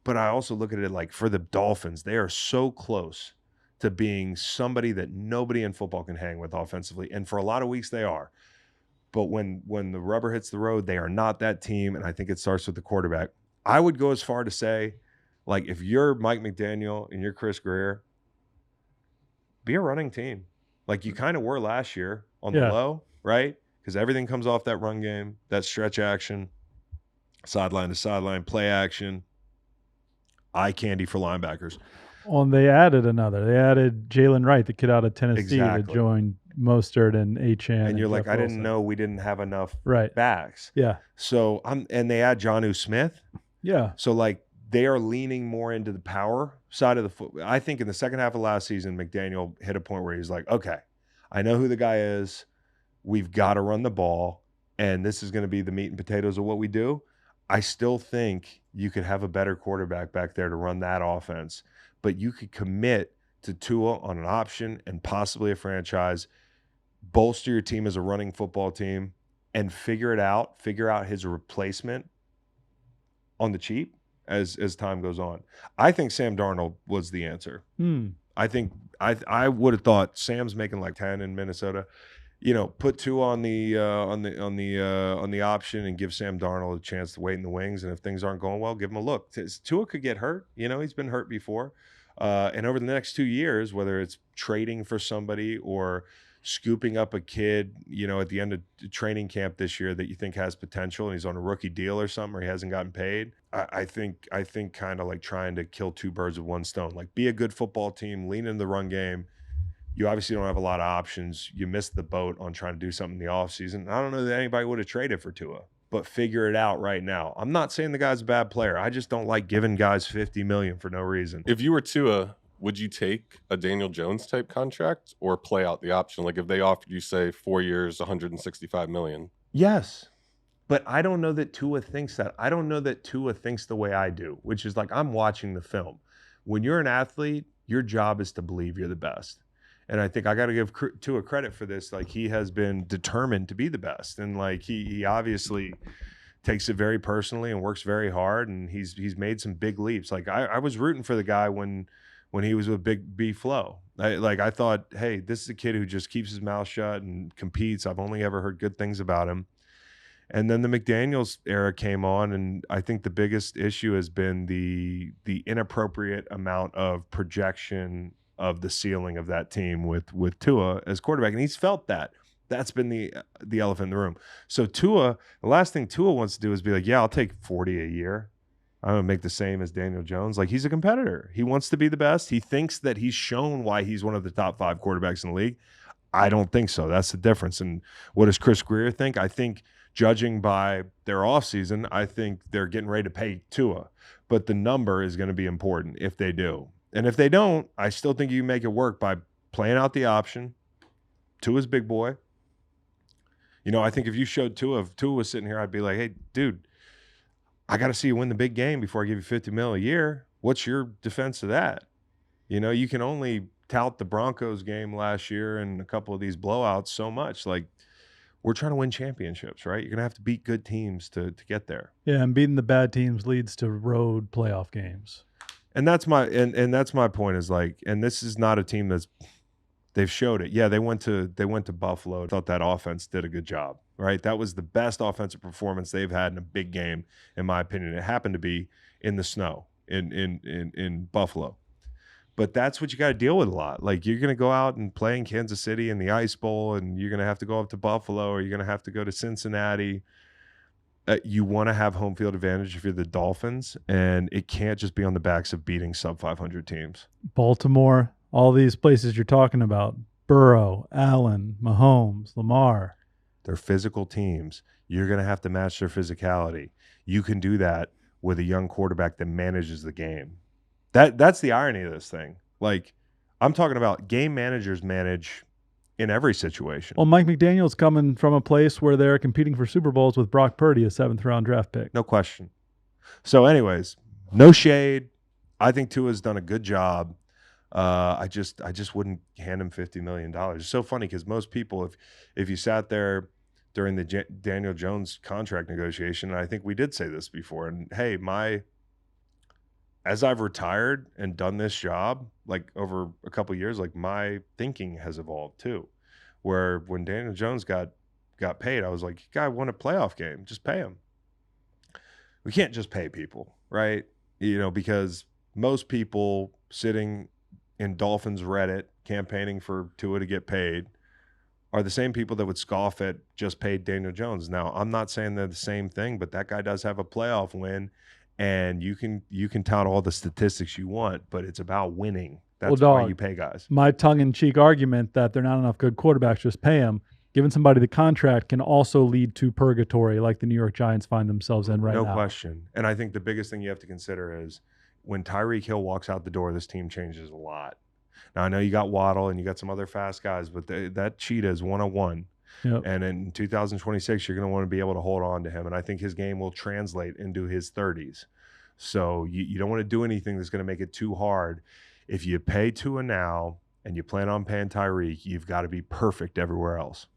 But I also look at it like for the Dolphins, they are so close to being somebody that nobody in football can hang with offensively. And for a lot of weeks they are. But when the rubber hits the road, they are not that team. And I think it starts with the quarterback. I would go as far to say, like, if you're Mike McDaniel and you're Chris Greer, be a running team. Like you kind of were last year on the low, right? Because everything comes off that run game, that stretch action, sideline to sideline, play action, eye candy for linebackers. Well, and they added another. They added Jalen Wright, the kid out of Tennessee, to Exactly. join Mostert and Achane. And you're like, Jeff I didn't Wilson. know we didn't have enough Right. backs. Yeah. So and they add Jonnu Smith. Yeah. So like they are leaning more into the power side of the foot. I think in the second half of last season, McDaniel hit a point where he's like, okay, I know who the guy is. We've got to run the ball, and this is going to be the meat and potatoes of what we do. I still think you could have a better quarterback back there to run that offense, but you could commit to Tua on an option and possibly a franchise, bolster your team as a running football team, and figure out his replacement on the cheap as time goes on. I think Sam Darnold was the answer. I think I would have thought Sam's making like 10 in Minnesota. You know, put Tua on the option and give Sam Darnold a chance to wait in the wings. And if things aren't going well, give him a look. Tua could get hurt. You know, he's been hurt before. And over the next 2 years, whether it's trading for somebody or scooping up a kid, you know, at the end of training camp this year that you think has potential and he's on a rookie deal or something, or he hasn't gotten paid. I think kind of like trying to kill two birds with one stone. Like, be a good football team, lean into the run game. You obviously don't have a lot of options. You missed the boat on trying to do something in the offseason. I don't know that anybody would have traded for Tua, but figure it out right now. I'm not saying the guy's a bad player. I just don't like giving guys $50 million for no reason. If you were Tua, would you take a Daniel Jones type contract or play out the option? Like if they offered you, say, 4 years, $165 million. Yes, but I don't know that Tua thinks that. I don't know that Tua thinks the way I do, which is like, I'm watching the film. When you're an athlete, your job is to believe you're the best. And I think I got to give Tua credit for this. Like, he has been determined to be the best. And like, he obviously takes it very personally and works very hard. And he's made some big leaps. Like, I was rooting for the guy when he was with Big B Flow. I thought, hey, this is a kid who just keeps his mouth shut and competes. I've only ever heard good things about him. And then the McDaniels era came on, and I think the biggest issue has been the inappropriate amount of projection of the ceiling of that team with Tua as quarterback. And he's felt that. That's been the elephant in the room. So Tua, the last thing Tua wants to do is be like, yeah, I'll take 40 a year. I'm going to make the same as Daniel Jones. Like, he's a competitor. He wants to be the best. He thinks that he's shown why he's one of the top 5 quarterbacks in the league. I don't think so. That's the difference. And what does Chris Greer think? I think, judging by their offseason, I think they're getting ready to pay Tua. But the number is going to be important if they do. And if they don't, I still think you can make it work by playing out the option. Tua's big boy. You know, I think if you showed Tua, if Tua was sitting here, I'd be like, hey, dude, I got to see you win the big game before I give you $50 million a year. What's your defense of that? You know, you can only tout the Broncos game last year and a couple of these blowouts so much. Like, we're trying to win championships, right? You're going to have to beat good teams to get there. Yeah, and beating the bad teams leads to road playoff games. And that's my that's my point, is like, and this is not a team they've showed it. Yeah, they went to Buffalo. I thought that offense did a good job, right? That was the best offensive performance they've had in a big game, in my opinion. It happened to be in the snow in Buffalo. But that's what you got to deal with a lot. Like, you're going to go out and play in Kansas City in the Ice Bowl, and you're going to have to go up to Buffalo, or you're going to have to go to Cincinnati. You want to have home field advantage if you're the Dolphins, and it can't just be on the backs of beating sub-500 teams. Baltimore, all these places you're talking about, Burrow, Allen, Mahomes, Lamar. They're physical teams. You're going to have to match their physicality. You can do that with a young quarterback that manages the game. That's the irony of this thing. Like, I'm talking about game managers manage in every situation. Well, Mike McDaniel's coming from a place where they're competing for Super Bowls with Brock Purdy, a 7th-round draft pick. No question. So anyways, no shade. I think Tua's done a good job. I just wouldn't hand him $50 million. It's so funny because most people, if you sat there during the Daniel Jones contract negotiation, and I think we did say this before, and hey, as I've retired and done this job, like over a couple of years, like my thinking has evolved too. Where when Daniel Jones got paid, I was like, guy won a playoff game, just pay him. We can't just pay people, right? Because most people sitting in Dolphins Reddit campaigning for Tua to get paid are the same people that would scoff at just paid Daniel Jones. Now, I'm not saying they're the same thing, but that guy does have a playoff win. And you can tout all the statistics you want, but it's about winning. That's why you pay guys. My tongue-in-cheek argument that they're not enough good quarterbacks, just pay them, giving somebody the contract can also lead to purgatory like the New York Giants find themselves in right now. No question. And I think the biggest thing you have to consider is when Tyreek Hill walks out the door, this team changes a lot. Now, I know you got Waddle and you got some other fast guys, but that cheetah is 101. Yep. And in 2026, you're going to want to be able to hold on to him. And I think his game will translate into his 30s. So you don't want to do anything that's going to make it too hard. If you pay Tua now and you plan on paying Tyreek, you've got to be perfect everywhere else.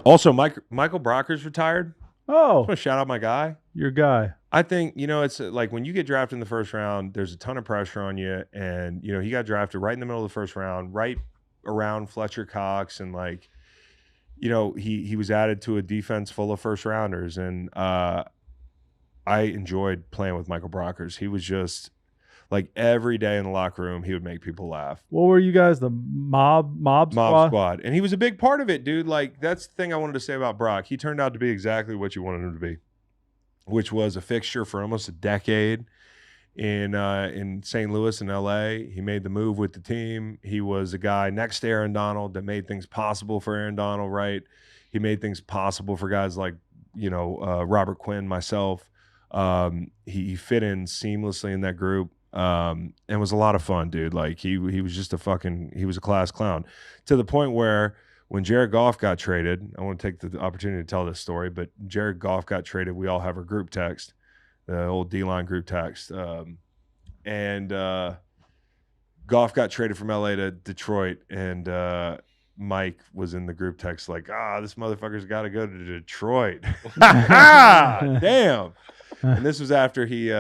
Also, Michael Brocker's retired. Oh, I want to shout out my guy. Your guy. I think, it's like when you get drafted in the first round, there's a ton of pressure on you. And, he got drafted right in the middle of the first round, right around Fletcher Cox, and like, he was added to a defense full of first rounders, and I enjoyed playing with Michael Brockers. He was just like every day in the locker room, he would make people laugh. What were you guys, the mob squad? And he was a big part of it, dude. Like, that's the thing I wanted to say about Brock. He turned out to be exactly what you wanted him to be, which was a fixture for almost a decade in St. Louis and LA. He made the move with the team. He was a guy next to Aaron Donald that made things possible for Aaron Donald, right? He made things possible for guys like, Robert Quinn, myself. He fit in seamlessly in that group, and was a lot of fun, dude. Like, he was just he was a class clown, to the point where when Jared Goff got traded, I want to take the opportunity to tell this story, but Jared Goff got traded. We all have our group text, the old D-line group text. And Goff got traded from LA to Detroit, and Mike was in the group text like, this motherfucker's got to go to Detroit. Damn. And this was after he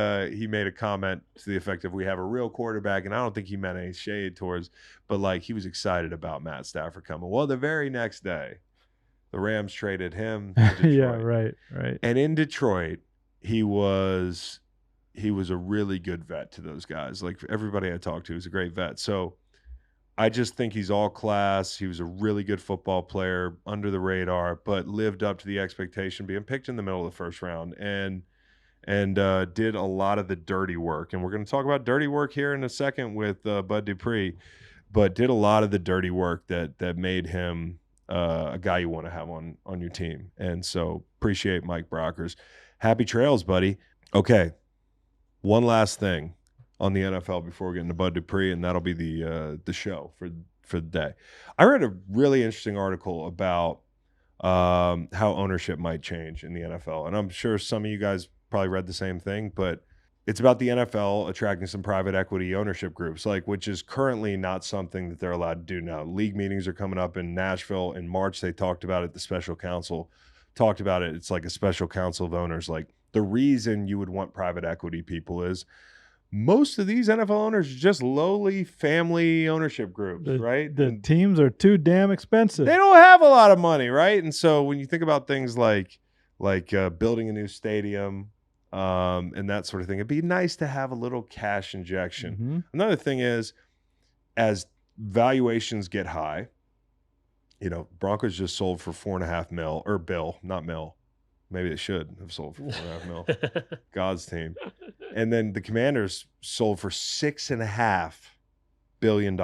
made a comment to the effect of, we have a real quarterback, and I don't think he meant any shade towards, but like, he was excited about Matt Stafford coming. Well, the very next day, the Rams traded him to Detroit. Yeah, right. And in Detroit, he was a really good vet to those guys. Like, everybody I talked to was a great vet. So I just think he's all class. He was a really good football player, under the radar, but lived up to the expectation, being picked in the middle of the first round, and did a lot of the dirty work. And we're going to talk about dirty work here in a second with Bud Dupree, but did a lot of the dirty work that made him a guy you want to have on your team. And so appreciate Mike Brockers. Happy trails, buddy. Okay, one last thing on the NFL before we get into Bud Dupree, and that'll be the show for the day. I read a really interesting article about how ownership might change in the NFL, and I'm sure some of you guys probably read the same thing, but it's about the NFL attracting some private equity ownership groups, which is currently not something that they're allowed to do now. League meetings are coming up in Nashville in March. They talked about it. The special counsel talked about it. It's like a special council of owners. Like, the reason you would want private equity people is most of these NFL owners are just lowly family ownership groups, right? The teams are too damn expensive. They don't have a lot of money, right? And so when you think about things like building a new stadium, and that sort of thing. It'd be nice to have a little cash injection. Mm-hmm. Another thing is, as valuations get high, Broncos just sold for $4.5 million, or Bill, not Mill. Maybe it should have sold for $4.5 million. God's team. And then the Commanders sold for $6.5 billion.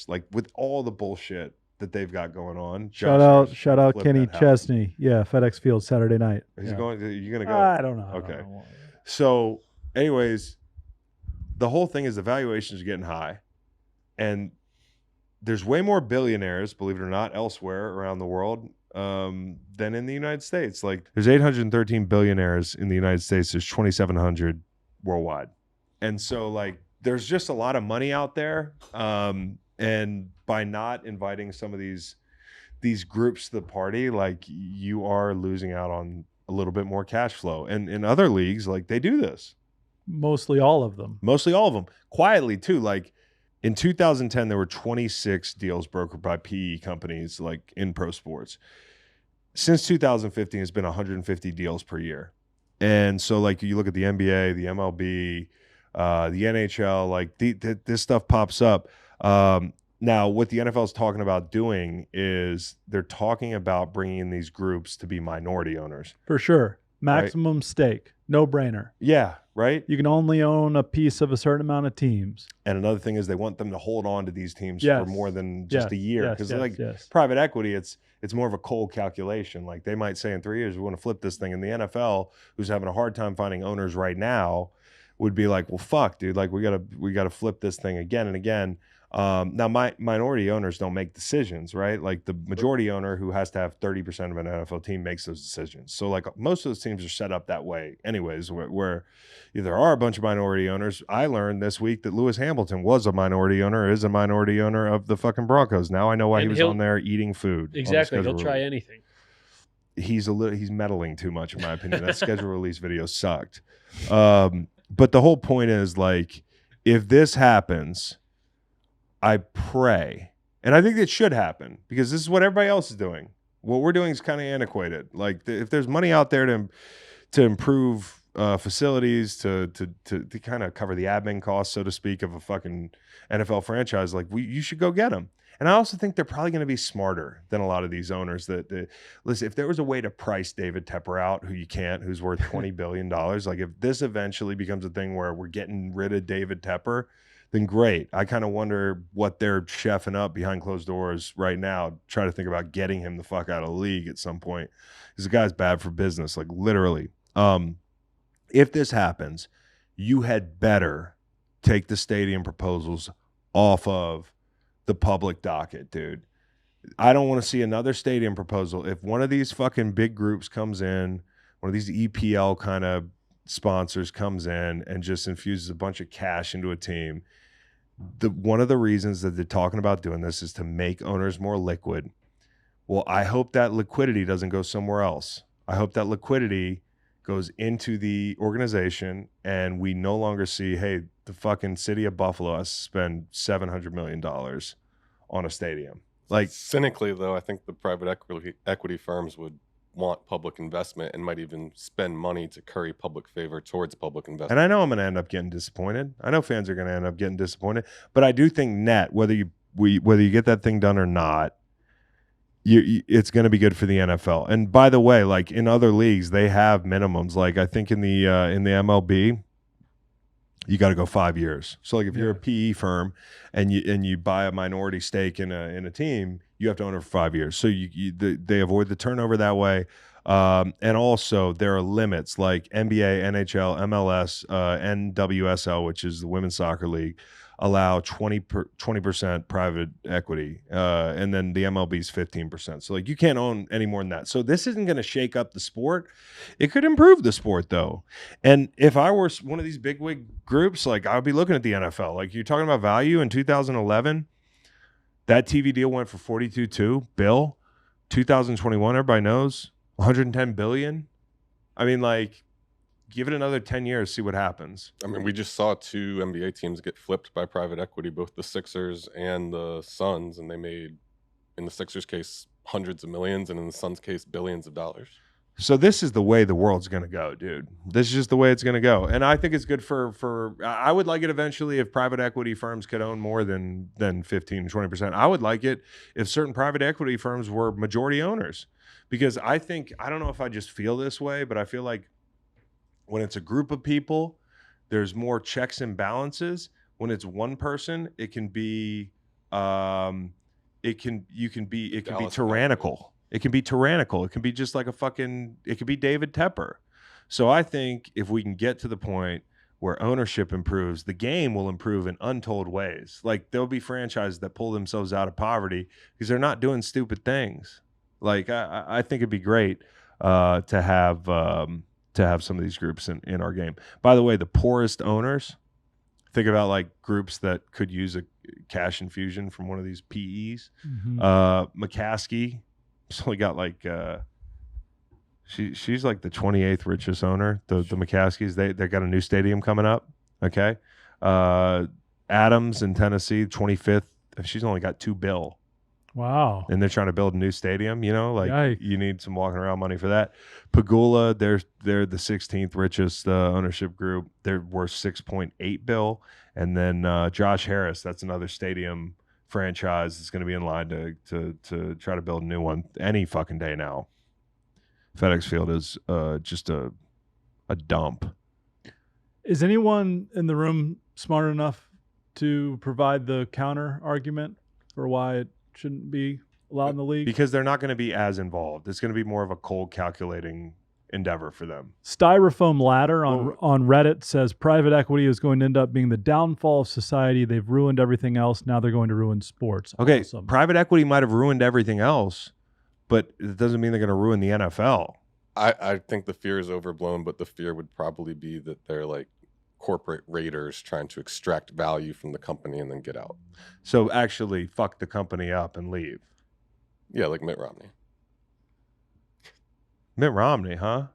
Like, with all the bullshit that they've got going on. Shout out Kenny Chesney. Yeah, FedEx Field Saturday night. Is he going? Are you going to go? I don't know. Okay. I don't know. So, anyways, the whole thing is the valuations are getting high, and there's way more billionaires, believe it or not, elsewhere around the world than in the United States. Like, there's 813 billionaires in the United States. There's 2,700 worldwide. And so, like, there's just a lot of money out there. And by not inviting some of these groups to the party, like, you are losing out on a little bit more cash flow. And in other leagues, like, they do this. Mostly all of them. Quietly, too. Like, in 2010, there were 26 deals brokered by PE companies, like, in pro sports. Since 2015, it's been 150 deals per year. And so, like, you look at the NBA, the MLB, the NHL, like, this stuff pops up. Now, what the NFL is talking about doing is they're talking about bringing in these groups to be minority owners. For sure. Maximum stake. No brainer. Yeah, right? You can only own a piece of a certain amount of teams. And another thing is they want them to hold on to these teams for more than just a year. Because private equity, it's more of a cold calculation. Like, they might say in 3 years, we want to flip this thing. And the NFL, who's having a hard time finding owners right now, would be like, well, fuck, dude. Like, we gotta flip this thing again and again. Now, minority owners don't make decisions, right? Like, the majority owner, who has to have 30% of an NFL team, makes those decisions. So, like, most of those teams are set up that way anyways, where there are a bunch of minority owners. I learned this week that Lewis Hamilton was a minority owner, is a minority owner of the fucking Broncos. Now I know why he was on there eating food. Exactly. He'll try anything. He's meddling too much, in my opinion. That schedule release video sucked. But the whole point is, like, if this happens, I pray, and I think it should happen, because this is what everybody else is doing. What we're doing is kind of antiquated. Like, if there's money out there to improve facilities, to kind of cover the admin costs, so to speak, of a fucking NFL franchise, like, you should go get them. And I also think they're probably going to be smarter than a lot of these owners. Listen, if there was a way to price David Tepper out, who you can't, who's worth $20 billion, like, if this eventually becomes a thing where we're getting rid of David Tepper, then great. I kind of wonder what they're chefing up behind closed doors right now, try to think about getting him the fuck out of the league at some point. Because the guy's bad for business, like, literally. If this happens, you had better take the stadium proposals off of the public docket, dude. I don't want to see another stadium proposal. If one of these fucking big groups comes in, one of these EPL kind of sponsors comes in and just infuses a bunch of cash into a team, one of the reasons that they're talking about doing this is to make owners more liquid. Well, I hope that liquidity doesn't go somewhere else. I hope that liquidity goes into the organization, and we no longer see, hey, the fucking city of Buffalo has to spend $700 million on a stadium. Like, cynically, though, I think the private equity firms would want public investment and might even spend money to curry public favor towards public investment. And I know I'm going to end up getting disappointed. I know fans are going to end up getting disappointed. But I do think net, whether you get that thing done or not, it's going to be good for the NFL. And by the way, like, in other leagues, they have minimums. Like, I think in the MLB, you got to go 5 years. So, like, if you're a PE firm and you buy a minority stake in a team, you have to own it for 5 years. So they avoid the turnover that way. And also there are limits, like NBA, NHL, MLS, NWSL, which is the women's soccer league, allow 20% private equity. And then the MLB is 15%. So, like, you can't own any more than that. So this isn't going to shake up the sport. It could improve the sport, though. And if I were one of these bigwig groups, like, I would be looking at the NFL. Like, you're talking about value in 2011. That TV deal went for 42.2 bill. 2021, everybody knows, 110 billion. I mean, like, give it another 10 years, see what happens. I mean, we just saw 2 NBA teams get flipped by private equity, both the Sixers and the Suns, and they made, in the Sixers case, hundreds of millions, and in the Suns case, billions of dollars. So this is the way the world's going to go, dude. This is just the way it's going to go. And I think it's good for I would like it eventually if private equity firms could own more than 15, 20%. I would like it if certain private equity firms were majority owners. Because I don't know if I just feel this way, but I feel like when it's a group of people, there's more checks and balances. When it's one person, it can be it can be tyrannical. It can be tyrannical. It can be just like it could be David Tepper. So I think if we can get to the point where ownership improves, the game will improve in untold ways. Like there'll be franchises that pull themselves out of poverty because they're not doing stupid things. Like I think it'd be great to have some of these groups in our game. By the way, the poorest owners, think about like groups that could use a cash infusion from one of these PEs. McCaskey. She's only got like she's like the 28th richest owner. The McCaskies, they got a new stadium coming up. Okay, Adams in Tennessee, 25th. She's only got $2 billion. Wow. And they're trying to build a new stadium. You know, like Yikes. You need some walking around money for that. Pagula, they're the 16th richest ownership group. They're worth $6.8 billion. And then Josh Harris, that's another stadium franchise is going to be in line to try to build a new one any fucking day now. FedEx Field is just a dump. Is anyone in the room smart enough to provide the counter argument for why it shouldn't be allowed in the league? Because they're not going to be as involved. It's going to be more of a cold calculating endeavor for them. Styrofoam Ladder on Reddit says private equity is going to end up being the downfall of society. They've ruined everything else. Now they're going to ruin sports. Okay, Awesome. Private equity might have ruined everything else, but it doesn't mean they're going to ruin the NFL. I think the fear is overblown, but the fear would probably be that they're like corporate raiders trying to extract value from the company and then get out. So actually fuck the company up and leave. Yeah, like Mitt Romney. Mitt Romney, huh?